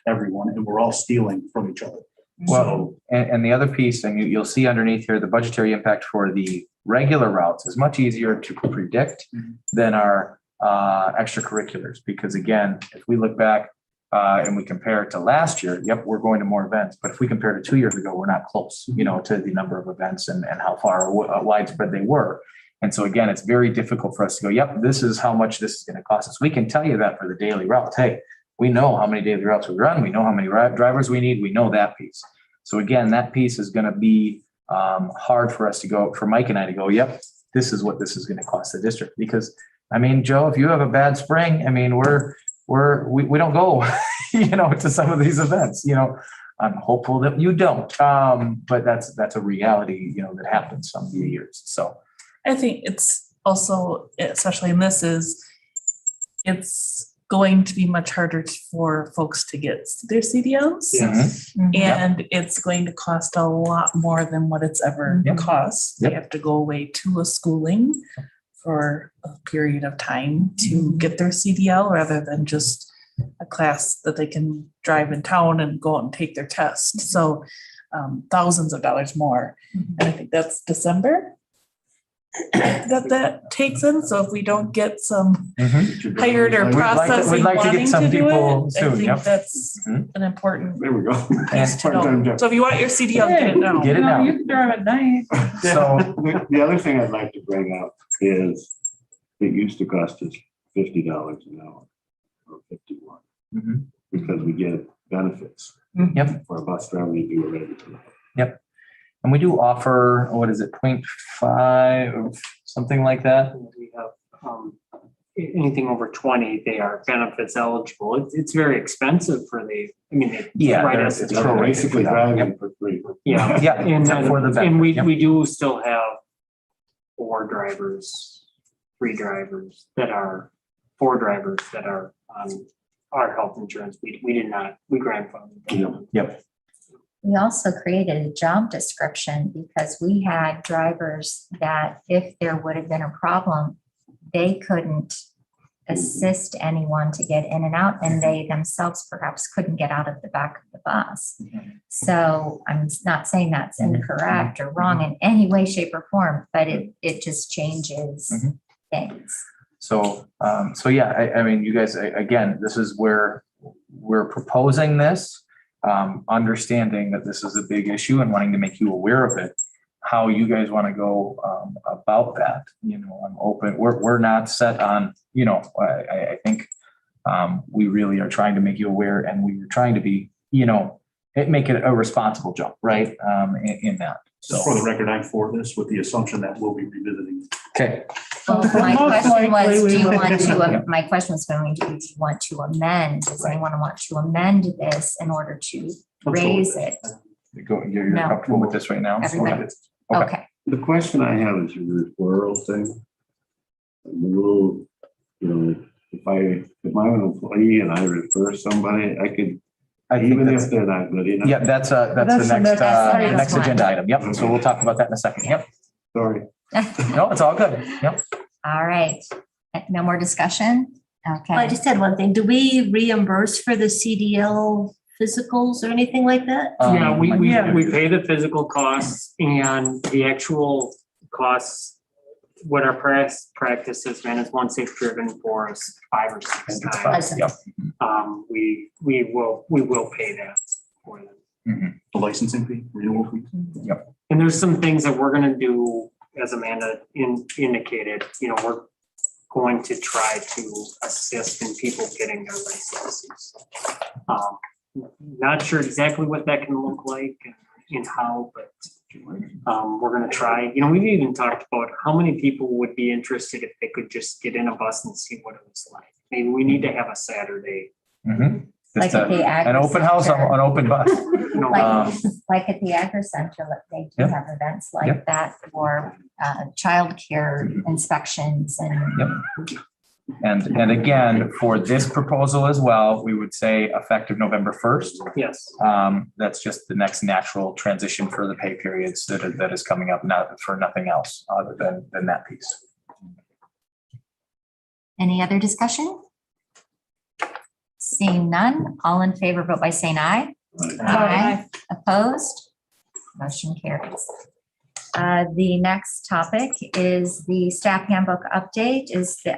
everyone and we're all stealing from each other. Well, and the other piece, and you'll see underneath here, the budgetary impact for the regular routes is much easier to predict than our extracurriculars. Because again, if we look back and we compare it to last year, yep, we're going to more events. But if we compare to 2 years ago, we're not close, to the number of events and how far widespread they were. And so again, it's very difficult for us to go, yep, this is how much this is going to cost us. We can tell you that for the daily routes. Hey, we know how many daily routes we run. We know how many drivers we need. We know that piece. So again, that piece is going to be hard for us to go, for Mike and I to go, yep, this is what this is going to cost the district. Because I mean, Joe, if you have a bad spring, I mean, we don't go, to some of these events, I'm hopeful that you don't. But that's a reality, that happens some years. So I think it's also, especially in this, it's going to be much harder for folks to get their CDLs. And it's going to cost a lot more than what it's ever cost. They have to go away to a schooling for a period of time to get their CDL rather than just a class that they can drive in town and go out and take their test. So thousands of dollars more. And I think that's December that takes in. So if we don't get some hired or processing we'd like to get wanting some to do people it, soon, I think yep. that's an important There we go. piece to Part-time know. job. So if you want your CDL, get it now. Get it now. You can drive at night. So The other thing I'd like to bring up is it used to cost us $50 an hour or 51 because we get benefits. Yep. For a bus driver to do a regular. Yep. And we do offer, what is it, 0.5 or something like that? We have anything over 20, they are benefits eligible. It's very expensive for they Yeah, right there's- as it's a prorated. Basically driving for free. Yeah. Yeah, And except for the and we benefit, yep. we do still have 4 drivers, 3 drivers that are 4 drivers that are on our health insurance. We grandfathered them. Yep. We also created a job description because we had drivers that if there would have been a problem, they couldn't assist anyone to get in and out, and they themselves perhaps couldn't get out of the back of the bus. So I'm not saying that's incorrect or wrong in any way, shape, or form, but it just changes things. So yeah, I mean, you guys, again, this is where we're proposing this, understanding that this is a big issue and wanting to make you aware of it. How you guys want to go about that, I'm open. We're not set on, I think we really are trying to make you aware, and we were trying to be, make it a responsible jump, right? In that. So For the record, I'm for this with the assumption that we'll be revisiting. Okay. Well, my Most question likely was, we do you would. want to, my question was going to be, do you want to amend? Does anyone want to amend this in order to raise it? You're No. comfortable with this right now? Everybody. Okay. Okay. The question I have is your referral thing. I'm a little, if I'm an employee and I refer somebody, I could, I think even that's, if they're not good enough. yeah, that's the That's the next, next next one. agenda item. Yep. So we'll talk about that in a second. Yep. Sorry. No, it's all good. Yep. All right. No more discussion? Okay. I just had one thing. Do we reimburse for the CDL physicals or anything like that? Yeah, we Yeah. pay the physical costs and the actual costs. What our practice has been is once they've driven for us 5 or 6 times, Yep. we will pay that for them. Mhm. The licensing fee, renewal fee. And there's some things that we're gonna do, as Amanda indicated, we're going to try to assist in people getting their licenses. Not sure exactly what that can look like and how, but we're gonna try. We've even talked about how many people would be interested if they could just get in a bus and see what it was like. Maybe we need to have a Saturday. Mhm. Like Just at the an open house, Center. an open bus. Like at the Agri Center, they do Yep. have events like Yep. that for childcare inspections and. Yep. And again, for this proposal as well, we would say effective November 1st. Yes. That's just the next natural transition for the pay periods that is coming up, not for nothing else other than that piece. Any other discussion? Seeing none, all in favor, vote by saying aye. Aye. Opposed? Motion carries. The next topic is the staff handbook update.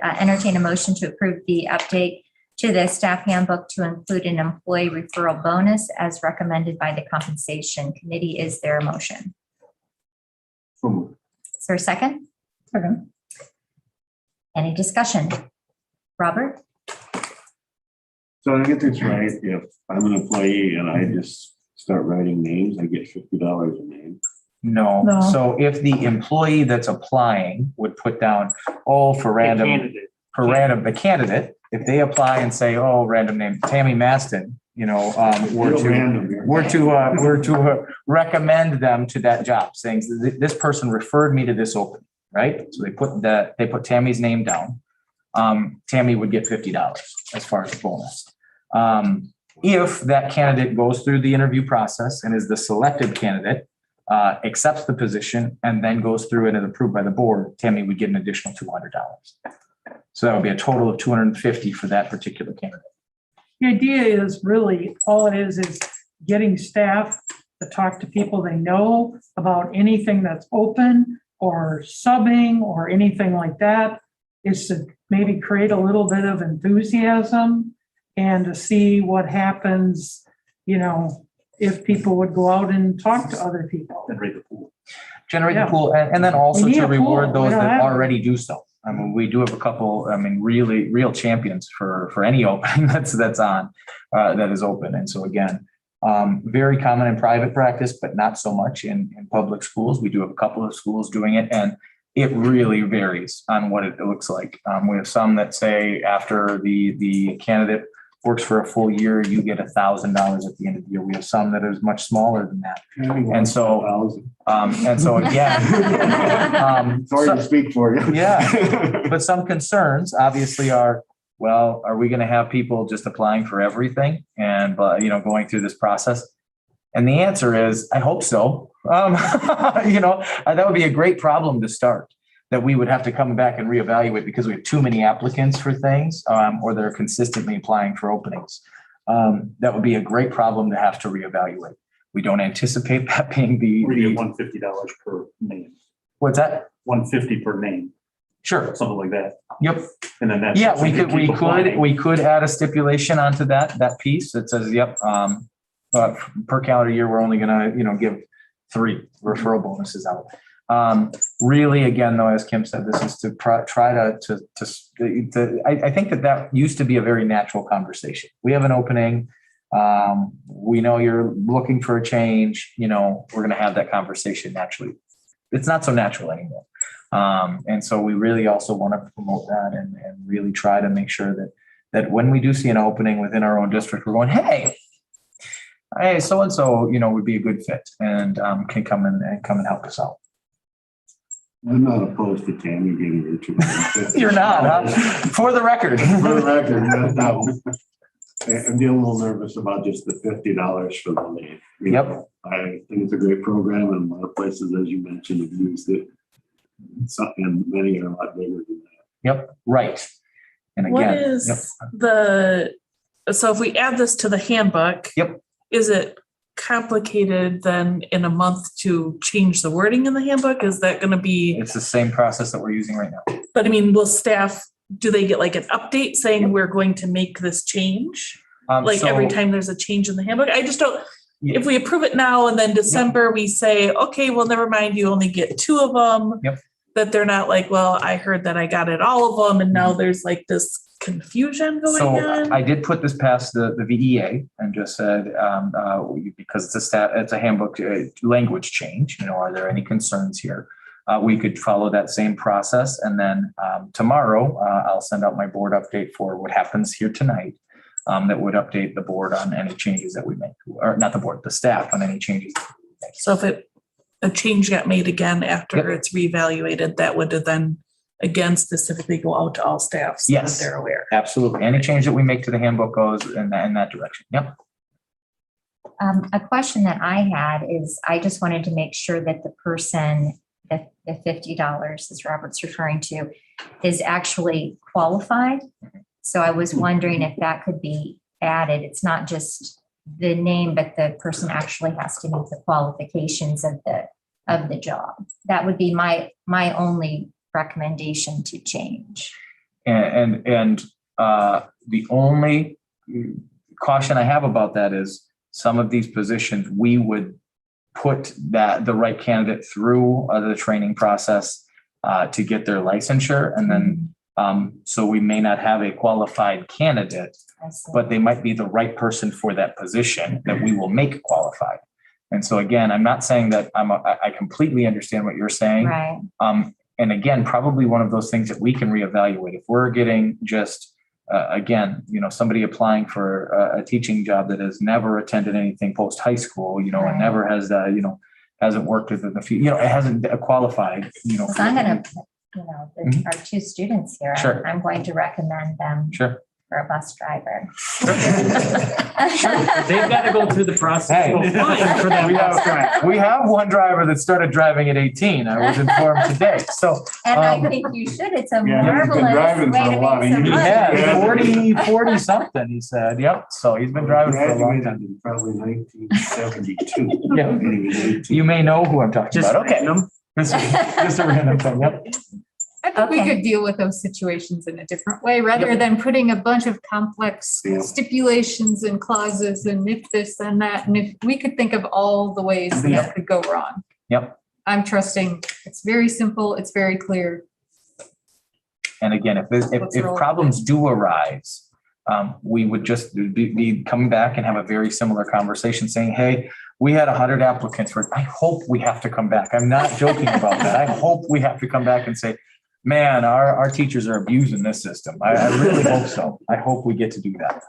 Entertain a motion to approve the update to the staff handbook to include an employee referral bonus as recommended by the compensation committee. Is there a motion? Is there a second? Second. Any discussion? Robert? So I get this right, if I'm an employee and I just start writing names, I get $50 a name. No. No. So if the employee that's applying would put down, for random, the candidate, if they apply and say, random name, Tammy Maston, were to recommend them to that job, saying this person referred me to this opening, right? So they put Tammy's name down. Tammy would get $50 as far as the bonus. If that candidate goes through the interview process and is the selected candidate, accepts the position and then goes through and is approved by the board, Tammy would get an additional $200. So that would be a total of $250 for that particular candidate. The idea is really, all it is getting staff to talk to people they know about anything that's open or subbing or anything like that, is to maybe create a little bit of enthusiasm and to see what happens, if people would go out and talk to other people. Generate the pool. Generate the pool and then also We need to a pool. reward We those don't that have it. already do so. I mean, we do have a couple, really real champions for any opening that's on, that is open. And so again, very common in private practice, but not so much in public schools. We do have a couple of schools doing it, and it really varies on what it looks like. We have some that say after the candidate works for a full year, you get $1,000 at the end of the year. We have some that is much smaller than that. And so again, Sorry to speak for you. Yeah, but some concerns obviously are, are we going to have people just applying for everything and, going through this process? And the answer is, I hope so. That would be a great problem to start, that we would have to come back and reevaluate because we have too many applicants for things, or they're consistently applying for openings. That would be a great problem to have to reevaluate. We don't anticipate that being We get $150 per name. What's that? $150 per name. Sure. Something like that. Yep. And then that's. Yeah, we could add a stipulation onto that piece that says, per calendar year, we're only gonna, give 3 referral bonuses out. Really, again, though, as Kim said, this is to try to I think that used to be a very natural conversation. We have an opening. We know you're looking for a change, we're going to have that conversation naturally. It's not so natural anymore. And so we really also want to promote that and really try to make sure that when we do see an opening within our own district, we're going, hey, so-and-so, would be a good fit and can come and help us out. I'm not opposed to Tammy getting her $250. You're not, huh? For the record. For the record, no. I'm getting a little nervous about just the $50 for the name. Yep. I think it's a great program, and a lot of places, as you mentioned, have used it. And many are a lot bigger than that. Yep, right. And again, What is so if we add this to the handbook, is it complicated then in a month to change the wording in the handbook? Is that going to be? It's the same process that we're using right now. But I mean, will staff, do they get like an update saying we're going to make this change? Every time there's a change in the handbook? I just don't, if we approve it now and then December, we say, okay, well, never mind, you only get 2 of them. Yep. That they're not like, well, I heard that I got it all of them and now there's like this confusion going So on. I did put this past the VEA and just said, because it's a handbook language change, are there any concerns here? We could follow that same process. And then tomorrow, I'll send out my board update for what happens here tonight. That would update the board on any changes that we make, or not the board, the staff on any changes. So if a change got made again after it's reevaluated, that would then again specifically go out to all staff so that Yes. they're aware. Absolutely. Any change that we make to the handbook goes in that direction. Yep. A question that I had is, I just wanted to make sure that the person, that the $50, as Robert's referring to, is actually qualified. So I was wondering if that could be added. It's not just the name, but the person actually has to meet the qualifications of the job. That would be my only recommendation to change. And the only caution I have about that is some of these positions, we would put the right candidate through the training process to get their licensure. And then, so we may not have a qualified candidate, but they might be the right person for that position that we will make qualified. And so again, I'm not saying that I completely understand what you're saying. Right. And again, probably one of those things that we can reevaluate. If we're getting just, again, somebody applying for a teaching job that has never attended anything post high school, and never has, hasn't worked within the few, it hasn't qualified, Because I'm going to, our 2 students here, Sure. I'm going to recommend them Sure. for a bus driver. They've got to go through the process of applying for that bus driver. We have one driver that started driving at 18. I was informed today. So, And I think you should. It's a Yeah, he's been marvelous driving way for a to lot of make some years. money. yeah, 40 something, he said. Yep. So he's been driving for a long time. Graduated in probably 1972. Yeah. when he was 18. You may know who I'm talking Just about. Okay. random. Just a random thing. Yep. I think we Okay. could deal with those situations in a different way, rather than putting a bunch of complex Yeah. stipulations and clauses and if this and that. And if we could think of all the ways Yeah. that could go wrong. Yep. I'm trusting it's very simple, it's very clear. And again, if problems do arise, we would just be coming back and have a very similar conversation saying, hey, we had 100 applicants for, I hope we have to come back. I'm not joking about that. I hope we have to come back and say, man, our teachers are abusing this system. I really hope so. I hope we get to do that.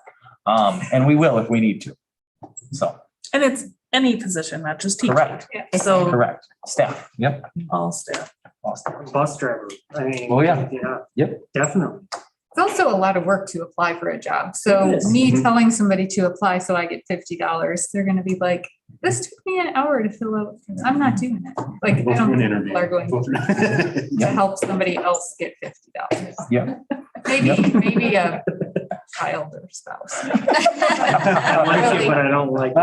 And we will if we need to. So. And it's any position, not just teaching. Correct. So Correct. Staff. Yep. all staff. All staff. Bus driver. I mean. Oh, yeah. Yeah. Yep. Definitely. It's also a lot of work to apply for a job. So It is. me telling somebody to apply so I get $50, they're gonna be like, this took me an hour to fill out. I'm not doing it. Like, I Go don't through an think interview. people are going Go through- to help somebody else get $50. Yeah. Maybe a child or spouse. I like it, but I don't like.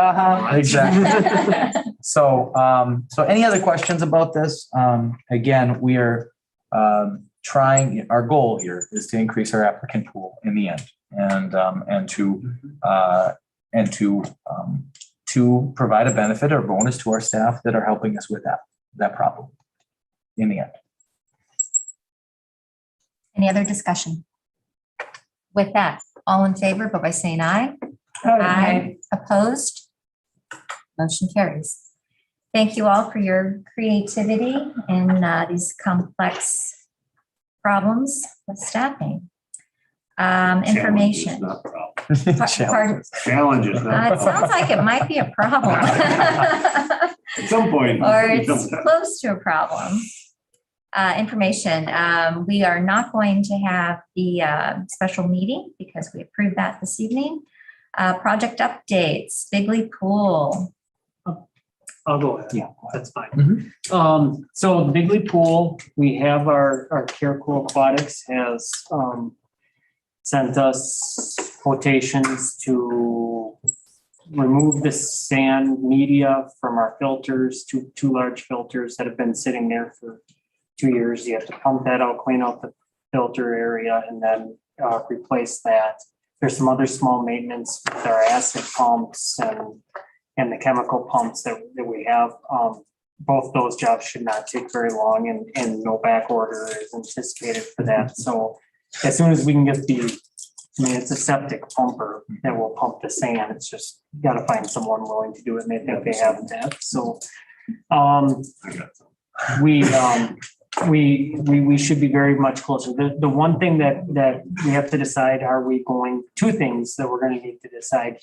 Exactly. So any other questions about this? Again, we are trying, our goal here is to increase our applicant pool in the end and to provide a benefit or bonus to our staff that are helping us with that problem in the end. Any other discussion? With that, all in favor, but by saying aye. Aye. Opposed? Motion carries. Thank you all for your creativity in these complex problems with staffing. Information. Pardon? Challenges, not It sounds like it might be a problem. At some point. Or it's close to a problem. Information, we are not going to have the special meeting because we approved that this evening. Project updates, Bigley Pool. I'll go ahead. Yeah, that's fine. Mhm. So the Bigley Pool, we have our Care Cool Aquatics has sent us quotations to remove the sand media from our filters, two large filters that have been sitting there for 2 years. You have to pump that out, clean out the filter area, and then replace that. There's some other small maintenance with our acid pumps and the chemical pumps that we have. Both those jobs should not take very long, and no back order is anticipated for that. So as soon as we can get it's a septic pumper that will pump the sand. It's just got to find someone willing to do it, and they think they have that. So we should be very much closer. The one thing that we have to decide, two things that we're going to need to decide,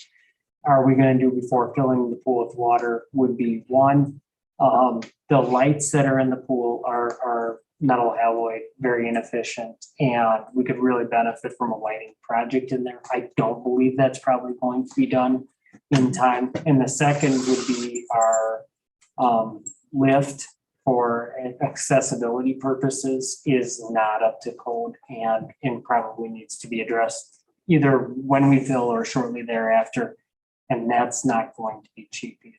are we going to do before filling the pool with water would be, one, the lights that are in the pool are metal alloy, very inefficient, and we could really benefit from a lighting project in there. I don't believe that's probably going to be done in time. And the second would be our lift for accessibility purposes is not up to code and probably needs to be addressed either when we fill or shortly thereafter. And that's not going to be cheap either.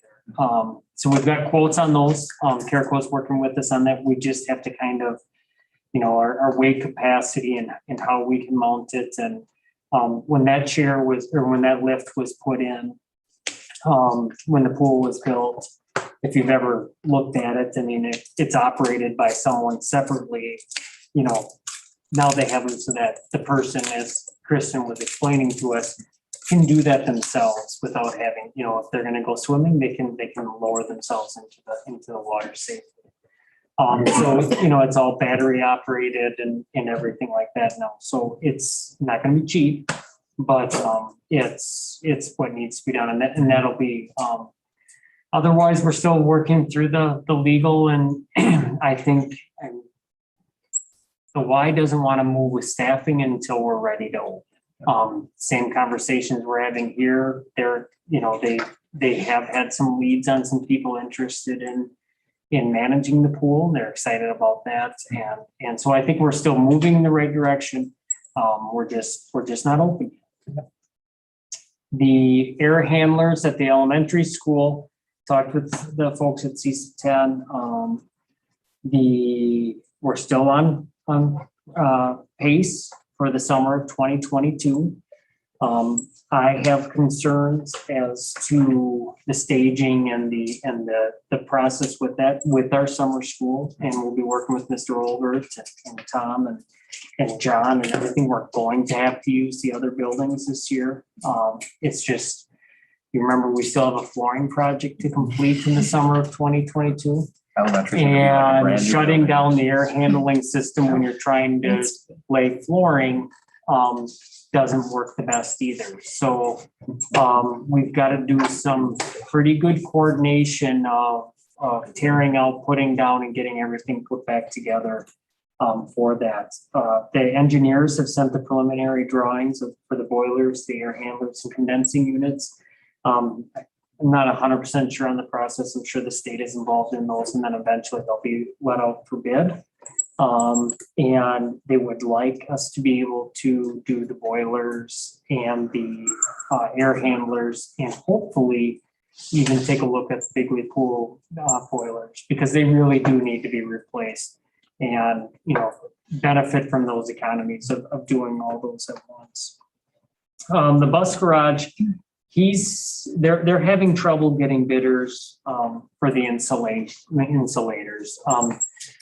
So we've got quotes on those. Caraco's working with us on that. We just have to kind of, our weight capacity and how we can mount it. And when that when that lift was put in, when the pool was built, if you've ever looked at it, I mean, it's operated by someone separately. Now they have it so that the person, as Kristen was explaining to us, can do that themselves without having, if they're going to go swimming, they can lower themselves into the water safely. So it's all battery operated and everything like that now. So it's not going to be cheap, but it's what needs to be done, and that'll be. Otherwise, we're still working through the legal, and I think the Y doesn't want to move with staffing until we're ready to open. Same conversations we're having here. They have had some leads on some people interested in managing the pool. They're excited about that. And so I think we're still moving in the right direction. We're just not open yet. The air handlers at the elementary school, talked with the folks at CC10. We're still on pace for the summer of 2022. I have concerns as to the staging and the process with that, with our summer school, and we'll be working with Mr. Olbert and Tom and John and everything. We're going to have to use the other buildings this year. It's just, you remember, we still have a flooring project to complete in the summer of 2022. And shutting down the air handling system when you're trying to lay flooring doesn't work the best either. So we've got to do some pretty good coordination of tearing out, putting down, and getting everything put back together for that. The engineers have sent the preliminary drawings for the boilers, the air handlers, and condensing units. I'm not 100% sure on the process. I'm sure the state is involved in those, and then eventually they'll be let out for bid. And they would like us to be able to do the boilers and the air handlers, and hopefully even take a look at the Bigley Pool boilers, because they really do need to be replaced, and benefit from those economies of doing all those at once. The bus garage, they're having trouble getting bidders for the insulators.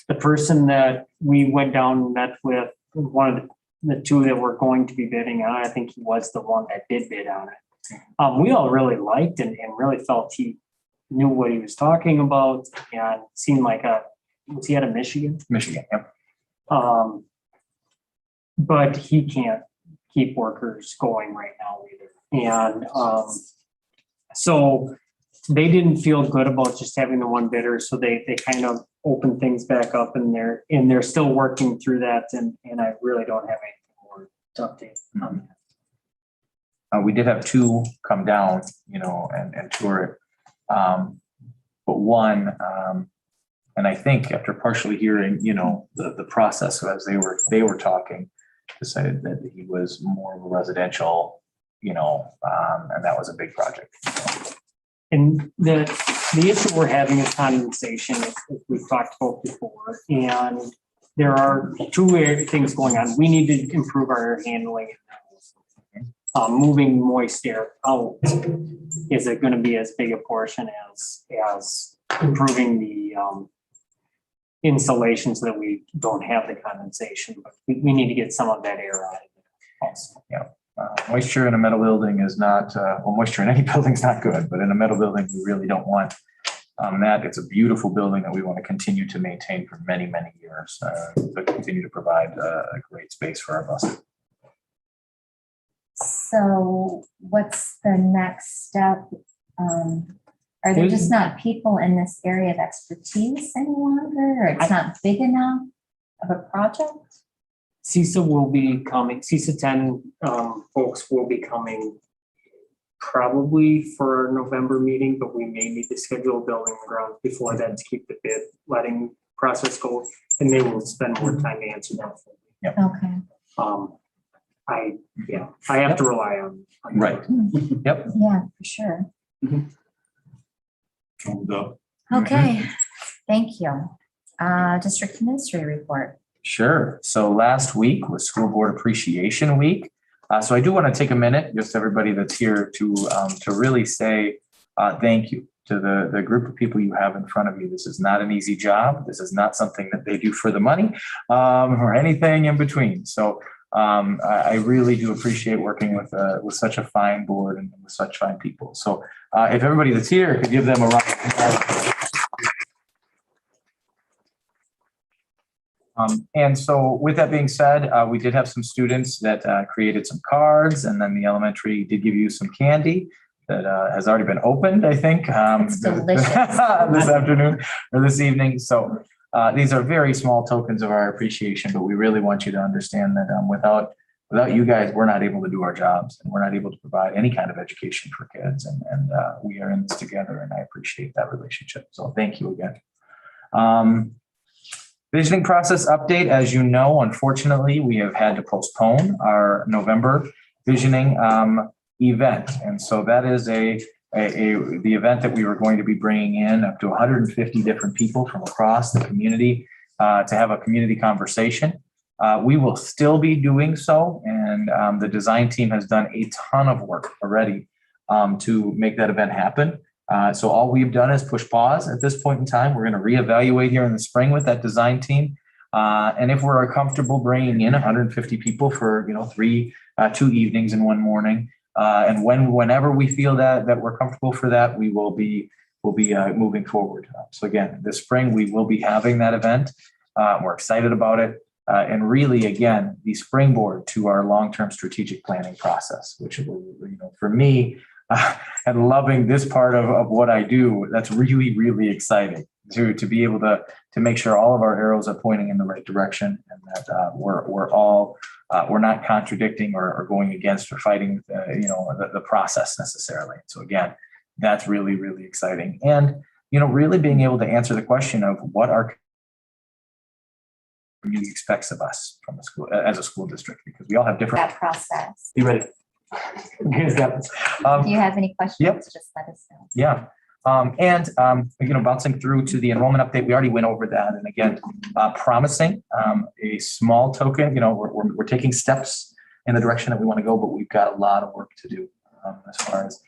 The person that we went down and met with, one of the two that were going to be bidding on, I think he was the one that did bid on it. We all really liked and really felt he knew what he was talking about, and seemed like was he out of Michigan? Michigan, yep. But he can't keep workers going right now either. And so they didn't feel good about just having the one bidder. So they kind of opened things back up, and they're still working through that. And I really don't have anything more to update on that. We did have two come down, and tour it. But one, and I think after partially hearing, the process as they were talking, decided that he was more of a residential, and that was a big project. And the issue we're having is condensation, as we've talked about before. And there are two things going on. We need to improve our air handling. moving moist air out, is it gonna be as big a portion as improving the insulation so that we don't have the condensation? But we need to get some of that air out of it also. Moisture in a metal building is not, well, moisture in any building is not good, but in a metal building, we really don't want that. It's a beautiful building that we want to continue to maintain for many, many years, to continue to provide a great space for our buses. So what's the next step? Are there just not people in this area of expertise any longer, or it's not big enough of a project? CISA will be coming, CISA 10 folks will be coming probably for our November meeting, but we may need to schedule a building and ground before that to keep the bid letting process go, and they will spend more time to answer that. Okay. I have to rely on. Right. Yep. Yeah, for sure. Thumbs up. Okay, thank you. District Administrator report. Sure. So last week was School Board Appreciation Week. So I do want to take a minute, just everybody that's here, to really say thank you to the group of people you have in front of you. This is not an easy job. This is not something that they do for the money or anything in between. So I really do appreciate working with such a fine board and with such fine people. So if everybody that's here could give them a round of applause. And so with that being said, we did have some students that created some cards, and then the elementary did give you some candy that has already been opened, I think, It's delicious. this afternoon or this evening. So these are very small tokens of our appreciation, but we really want you to understand that without you guys, we're not able to do our jobs, and we're not able to provide any kind of education for kids. And we are in this together, and I appreciate that relationship. So thank you again. Visioning process update. As you know, unfortunately, we have had to postpone our November visioning event. And so that is the event that we were going to be bringing in up to 150 different people from across the community to have a community conversation. We will still be doing so. And the design team has done a ton of work already to make that event happen. So all we've done is push pause at this point in time. We're going to reevaluate here in the spring with that design team. And if we're comfortable bringing in 150 people for, 2 evenings and 1 morning, and whenever we feel that we're comfortable for that, we'll be moving forward. So again, this spring, we will be having that event. We're excited about it. And really, again, the springboard to our long-term strategic planning process, which, for me, and loving this part of what I do, that's really, really exciting to be able to make sure all of our arrows are pointing in the right direction, and that we're not contradicting or going against or fighting the process necessarily. So again, that's really, really exciting. And, really being able to answer the question of what our community expects of us from a school, as a school district, because we all have different. That process. You ready? If you have any questions, Yep. just let us know. Yeah. Bouncing through to the enrollment update, we already went over that. And again, promising a small token, we're taking steps in the direction that we want to go, but we've got a lot of work to do as far as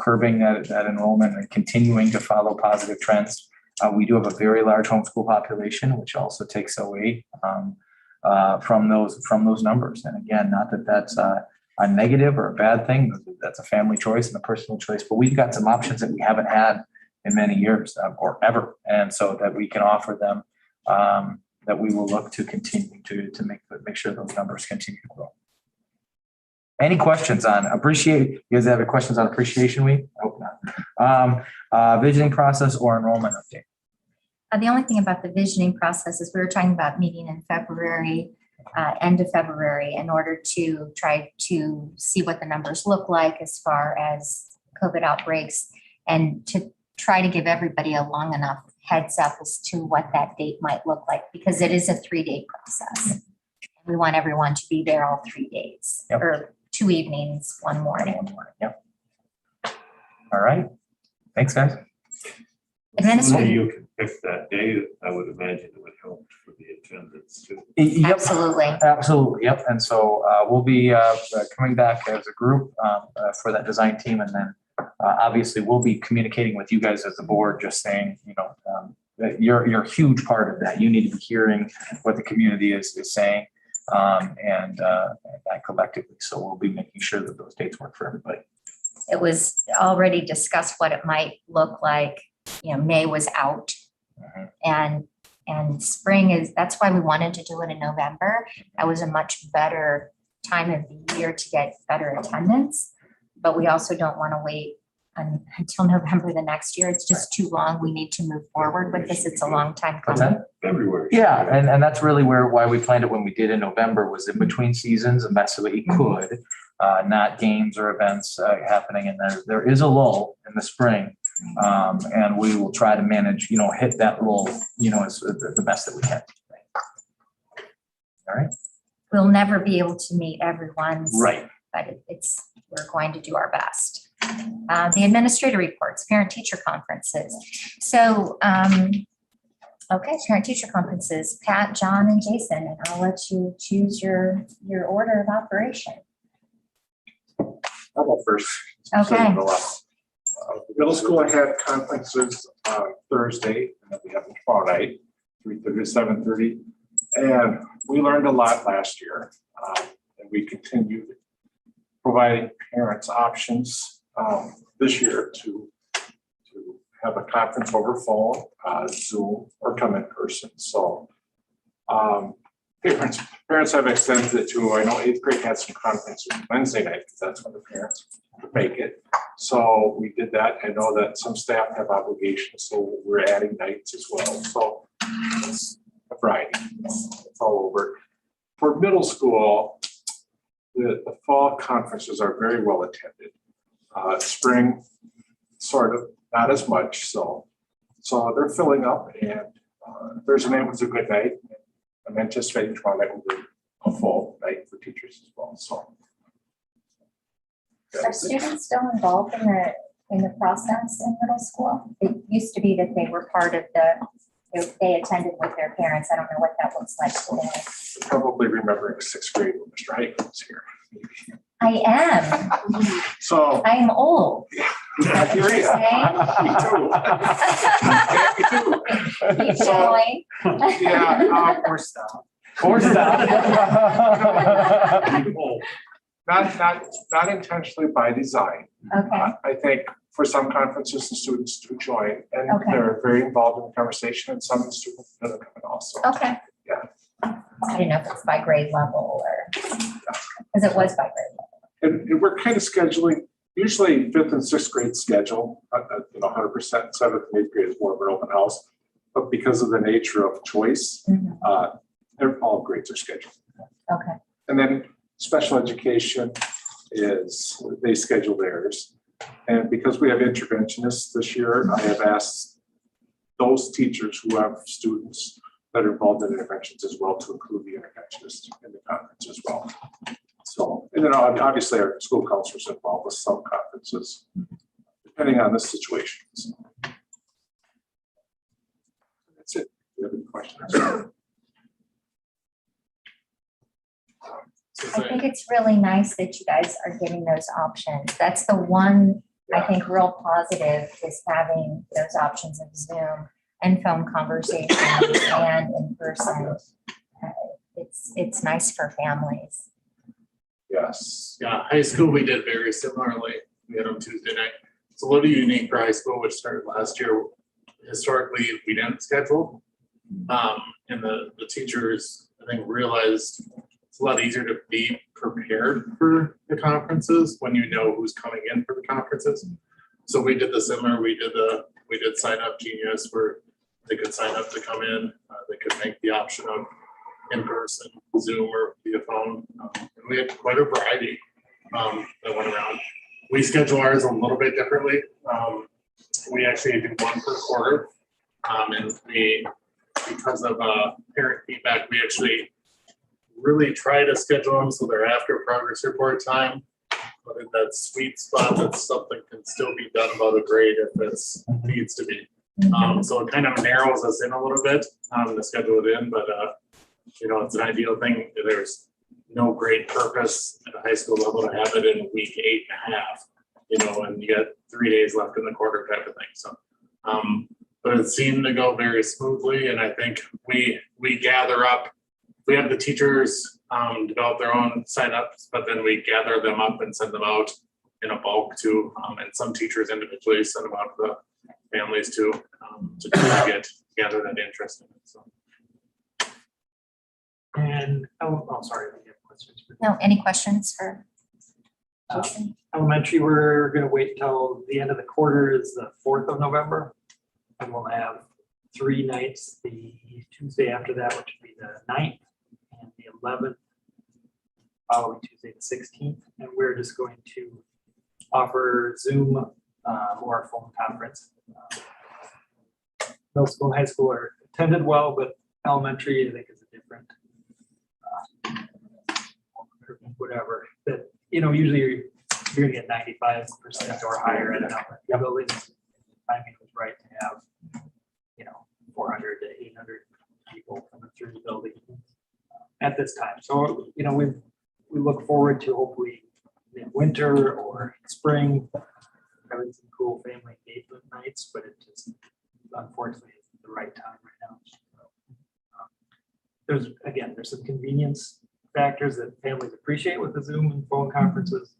curbing that enrollment and continuing to follow positive trends. We do have a very large homeschool population, which also takes away from those numbers. And again, not that that's a negative or a bad thing. That's a family choice and a personal choice, but we've got some options that we haven't had in many years or ever. And so that we can offer them, that we will look to continue to make sure those numbers continue to grow. Any questions on you guys have any questions on Appreciation Week? I hope not. Visioning process or enrollment update? The only thing about the visioning process is we were talking about meeting in February, end of February, in order to try to see what the numbers look like as far as COVID outbreaks, and to try to give everybody a long enough heads up as to what that date might look like, because it is a 3-day process. We want everyone to be there all 3 days, Yep. or 2 evenings, 1 morning. Yep. All right. Thanks, guys. Someday Administrative. you can pick that day, I would imagine it would help for the attendance too. Yep. Absolutely. Absolutely, yep. And so we'll be coming back as a group for that design team. And then obviously we'll be communicating with you guys as the board, just saying, that you're a huge part of that. You need to be hearing what the community is saying and that collectively. So we'll be making sure that those dates work for everybody. It was already discussed what it might look like. May was out and spring is, that's why we wanted to do it in November. That was a much better time of the year to get better attendance. But we also don't want to wait until November the next year. It's just too long. We need to move forward with this. It's a long time coming. Everywhere. Yeah, and that's really why we planned it when we did in November, was in between seasons, and that's so that we could, not games or events happening. And there is a lull in the spring. And we will try to manage, hit that lull, as the best that we can. All right. We'll never be able to meet everyone's. Right. But we're going to do our best. The administrator reports, parent-teacher conferences. So, okay, parent-teacher conferences, Pat, John, and Jason, and I'll let you choose your order of operation. I'll go first. Okay. Middle school had conferences Thursday, and then we have them tomorrow night, 3:30 to 7:30. And we learned a lot last year, and we continued providing parents options this year to have a conference over phone, Zoom, or come in person. So parents have extended it to, I know 8th grade had some conferences Wednesday night because that's when the parents make it. So we did that. I know that some staff have obligations, so we're adding nights as well. So it's a variety. It's all over. For middle school, the fall conferences are very well attended. Spring, sort of, not as much. So they're filling up, and Thursday night was a good night. I'm anticipating tomorrow night will be a full night for teachers as well. So. Are students still involved in the process in middle school? It used to be that they were part of they attended with their parents. I don't know what that looks like today. Probably remembering 6th grade when Mr. Ike was here. I am. So I am old. Yeah, you're right. Me too. Keep So, going. yeah, Or stop. Or stop. Not intentionally by design. Okay. I think for some conferences, the students do join, and Okay. they're very involved in the conversation, and some of the students don't come in also. Okay. Yeah. I didn't know if it's by grade level or, because it was by grade level. And we're kind of scheduling, usually 5th and 6th grade schedule, 100%. 7th and 8th grade is more of an open house. But because of the nature of choice, all grades are scheduled. Okay. And then special education they schedule theirs. And because we have interventionists this year, I have asked those teachers who have students that are involved in interventions as well to include the interventionist in the conference as well. So, and then obviously our school counselors involved with some conferences, depending on the situation. So, that's it. Do you have any questions? I think it's really nice that you guys are giving those options. That's the one, I think, real positive is having those options of Zoom and phone conversations and in person. It's nice for families. Yes. Yeah, high school we did very similarly. We had on Tuesday night. It's a little unique for high school, which started last year. Historically, we didn't schedule. And the teachers, I think, realized it's a lot easier to be prepared for the conferences when you know who's coming in for the conferences. So we did the similar. We did Sign Up Genius where they could sign up to come in. They could make the option of in person, Zoom, or via phone. And we had quite a variety that went around. We schedule ours a little bit differently. We actually do one per quarter. And because of parent feedback, we actually really try to schedule them so they're after progress report time. But in that sweet spot that something can still be done about a grade if it needs to be. So it kind of narrows us in a little bit, to schedule it in, but, you know, it's an ideal thing. There's no great purpose at a high school level to have it in week 8.5, you know, and you got 3 days left in the quarter type of thing. So, but it seemed to go very smoothly, and I think we gather up. We have the teachers develop their own signups, but then we gather them up and send them out in a bulk too, and some teachers individually send them out to the families too, to try to gather that interest in it. So. And, sorry. we have questions for- No, any questions for? Elementary, we're gonna wait till the end of the quarter is the 4th of November. And we'll have 3 nights, the Tuesday after that, which would be the 9th, and the 11th, following Tuesday, the 16th. And we're just going to offer Zoom or a phone conference. Middle school and high school are attended well, but elementary, I think, is a different whatever. That, you know, usually you're gonna get 95% or higher in an elementary building. Timing was right to have, you know, 400 to 800 people coming through the building at this time. So, you know, we look forward to hopefully in winter or spring having some cool family engagement nights, but it just unfortunately isn't the right time right now. So, there's some convenience factors that families appreciate with the Zoom and phone conferences,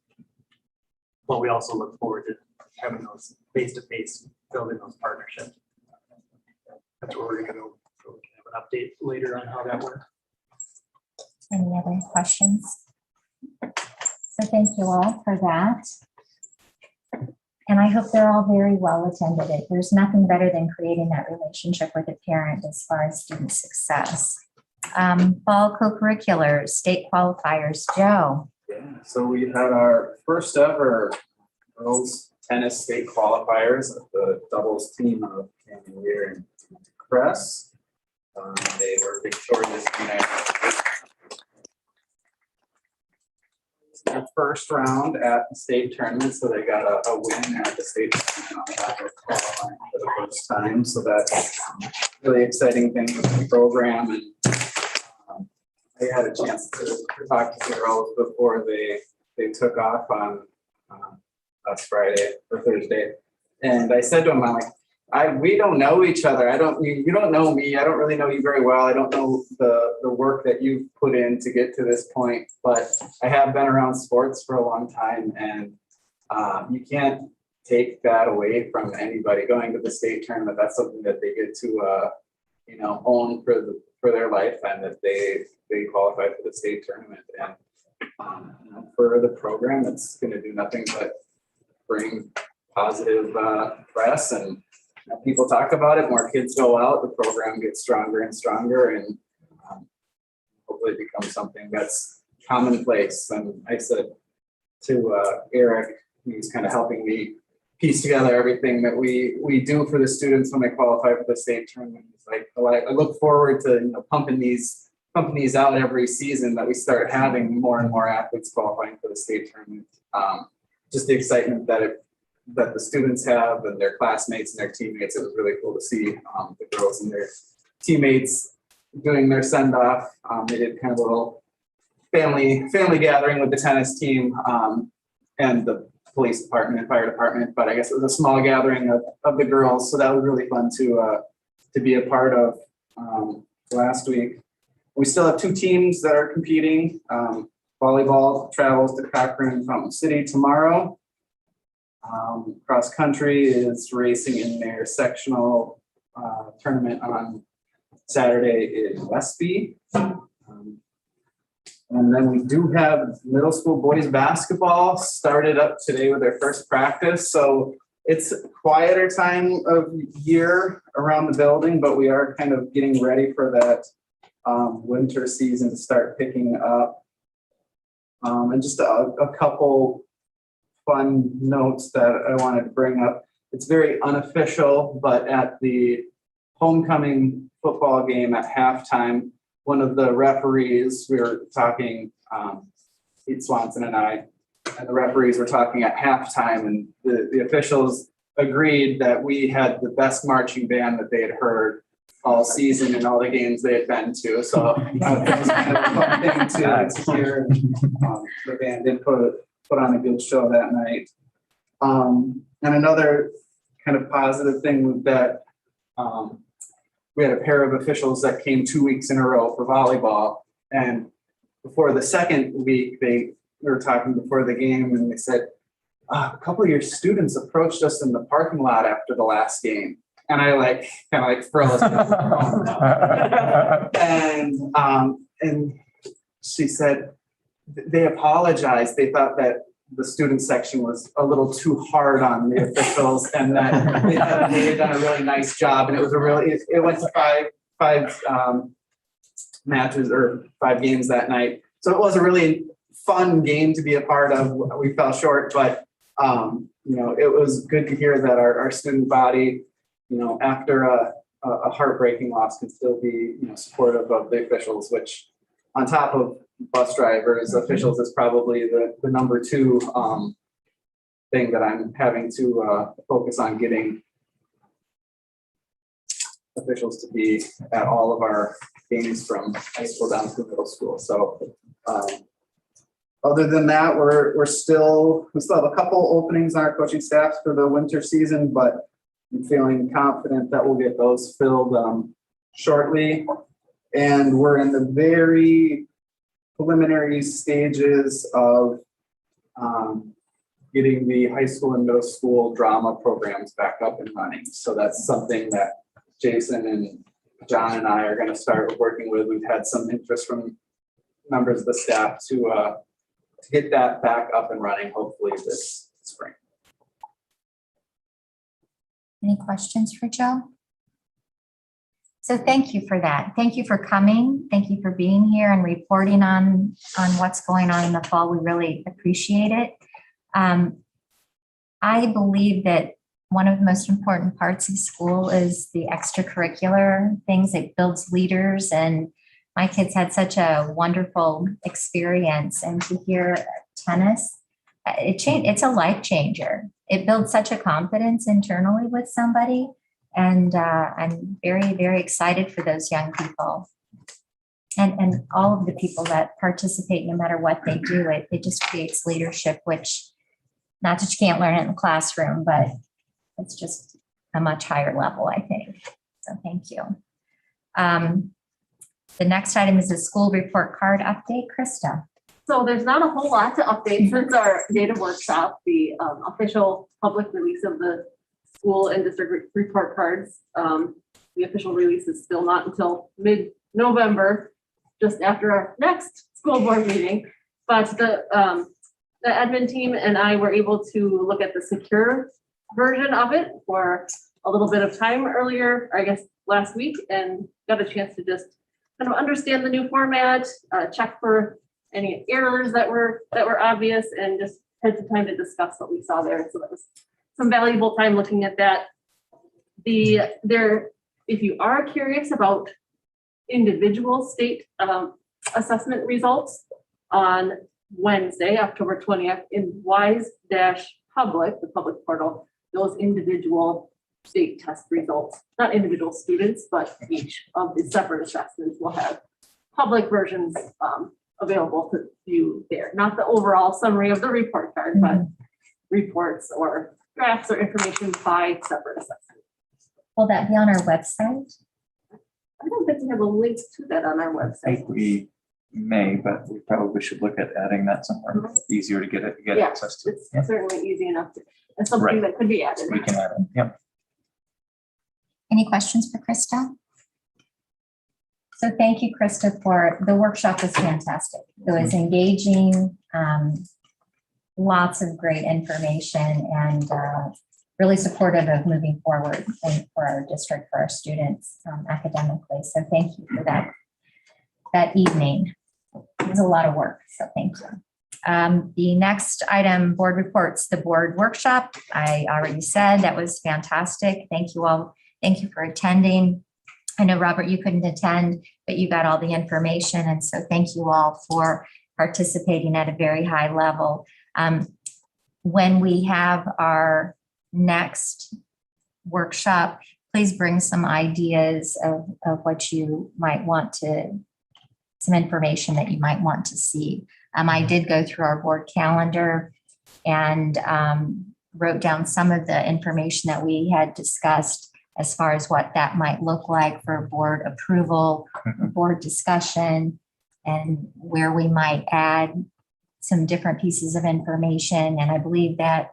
but we also look forward to having those face-to-face, building those partnerships. That's where we're going to go. So we can have an update later on how that works. Any other questions? So thank you all for that. And I hope they're all very well attended. There's nothing better than creating that relationship with a parent as far as student success. Fall co-curriculars, state qualifiers, Joe. Yeah, so we had our first ever girls tennis state qualifiers of the doubles team of Candy Weir and Cress. They were victorious in their first round at the state tournament, so they got a win at the state tournament on top of qualifying for the first time. So that's really exciting thing with the program, and I had a chance to talk to the girls before they took off on last Friday or Thursday, and I said to them, I'm like, we don't know each other. You don't know me. I don't really know you very well. I don't know the work that you've put in to get to this point, but I have been around sports for a long time, and you can't take that away from anybody going to the state tournament. That's something that they get to, you know, own for their lifetime, that they qualify for the state tournament. And you know, for the program, it's going to do nothing but bring positive press, and you know, people talk about it, more kids go out, the program gets stronger and stronger, and hopefully it becomes something that's commonplace. And I said to Eric, he's kind of helping me piece together everything that we do for the students when they qualify for the state tournament. It's like, I look forward to, you know, pumping these out every season, that we start having more and more athletes qualifying for the state tournament. Just the excitement that the students have, and their classmates and their teammates. It was really cool to see the girls and their teammates doing their send off. They did kind of a little family gathering with the tennis team and the police department and fire department, but I guess it was a small gathering of the girls. So that was really fun to be a part of last week. We still have 2 teams that are competing. Volleyball travels to Cochrane and Fountain City tomorrow. Cross country is racing in their sectional tournament on Saturday in Westby. And then we do have middle school boys basketball started up today with their first practice. So it's a quieter time of year around the building, but we are kind of getting ready for that winter season to start picking up. And just a couple fun notes that I wanted to bring up. It's very unofficial, but at the homecoming football game at halftime, one of the referees, we were talking, Pete Swanson and I, and the referees were talking at halftime, and the officials agreed that we had the best marching band that they had heard all season and all the games they had been to. So that was kind of a fun thing to hear. The band did put on a good show that night. And another kind of positive thing was that we had a pair of officials that came 2 weeks in a row for volleyball. And before the second week, we were talking before the game, and they said, a couple of your students approached us in the parking lot after the last game. And I kind of froze. And she said, they apologized. They thought that the student section was a little too hard on the officials, and that they had done a really nice job. And it was it went to five matches or 5 games that night. So it was a really fun game to be a part of. We fell short, but it was good to hear that our student body, after a heartbreaking loss, can still be, supportive of the officials, which on top of bus drivers, officials is probably the number 2 thing that I'm having to focus on, getting officials to be at all of our games from high school down to middle school. So other than that, we still have a couple openings on our coaching staff for the winter season, but I'm feeling confident that we'll get those filled shortly. And we're in the very preliminary stages of getting the high school and middle school drama programs back up and running. So that's something that Jason and John and I are going to start working with. We've had some interest from members of the staff to get that back up and running, hopefully this spring. Any questions for Joe? So thank you for that. Thank you for coming. Thank you for being here and reporting on what's going on in the fall. We really appreciate it. I believe that one of the most important parts of school is the extracurricular things. It builds leaders, and my kids had such a wonderful experience. And to hear tennis, it's a life changer. It builds such a confidence internally with somebody. And I'm very, very excited for those young people and all of the people that participate, no matter what they do. It just creates leadership, which not that you can't learn it in the classroom, but it's just a much higher level, I think. So thank you. The next item is a school report card update. Krista. So there's not a whole lot to update since our data workshop. The official public release of the school and district report cards. The official release is still not until mid-November, just after our next school board meeting. But the admin team and I were able to look at the secure version of it for a little bit of time earlier, I guess last week, and got a chance to just kind of understand the new format, check for any errors that were obvious, and just had some time to discuss what we saw there. So that was some valuable time looking at that. If you are curious about individual state assessment results, on Wednesday, October 20th, in WISE-Public, the public portal, those individual state test results, not individual students, but each of the separate assessments will have public versions available to view there. Not the overall summary of the report card, but reports or drafts or information by separate assessment. Will that be on our website? I don't think we have a link to that on our I website. think we may, but we probably should look at adding that somewhere easier to get Yeah, access to. it's certainly easy enough. It's something Right. that could be added. We can add it. Yep. Any questions for Krista? So thank you, Krista, for the workshop was fantastic. It was engaging, lots of great information, and really supportive of moving forward and for our district, for our students academically. So thank you for that evening. It was a lot of work, so thank you. The next item, board reports, the board workshop. I already said that was fantastic. Thank you all. Thank you for attending. I know, Robert, you couldn't attend, but you got all the information. And so thank you all for participating at a very high level. When we have our next workshop, please bring some ideas of what you might want to, some information that you might want to see. I did go through our board calendar and wrote down some of the information that we had discussed as far as what that might look like for board approval, board discussion, and where we might add some different pieces of information. And I believe that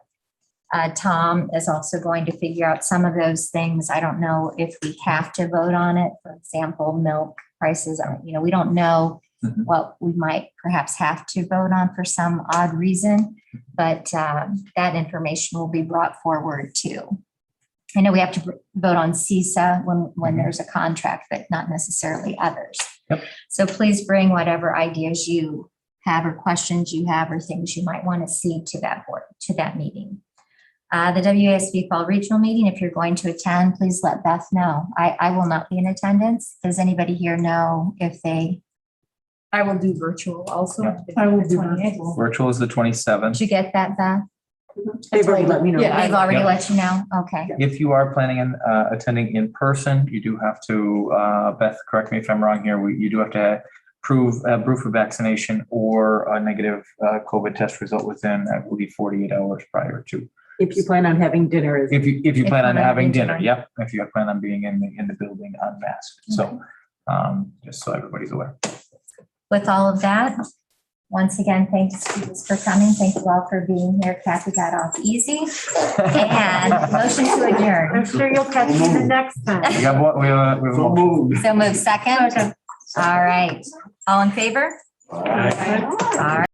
Tom is also going to figure out some of those things. I don't know if we have to vote on it. For example, milk prices, we don't know what we might perhaps have to vote on for some odd reason, but that information will be brought forward too. I know we have to vote on CISA when there's a contract, but not necessarily others. Yep. So please bring whatever ideas you have or questions you have or things you might want to see to that board, to that meeting. The WASB Fall Regional Meeting, if you're going to attend, please let Beth know. I will not be in attendance. Does anybody here know if they? I will do virtual also. Yeah. I will do virtual. Virtual is the 27th. Did you get that, Beth? They've already let me know. Yeah, They've already Yep. let you know? Okay. If you are planning on attending in person, you do have to, Beth, correct me if I'm wrong here, you do have to prove proof of vaccination or a negative COVID test result within, I believe, 48 hours prior to. If you plan on having dinner. If you plan on you're having having dinner, dinner. yep. If you plan on being in the building unmasked. So just so everybody's aware. With all of that, once again, thanks students for coming. Thank you all for being here. Kathy got off easy. And motion to adjourn. I'm sure you'll catch me the next time. We have what? We have a So motion. moved. So move second. All right. All in favor? All right. All right.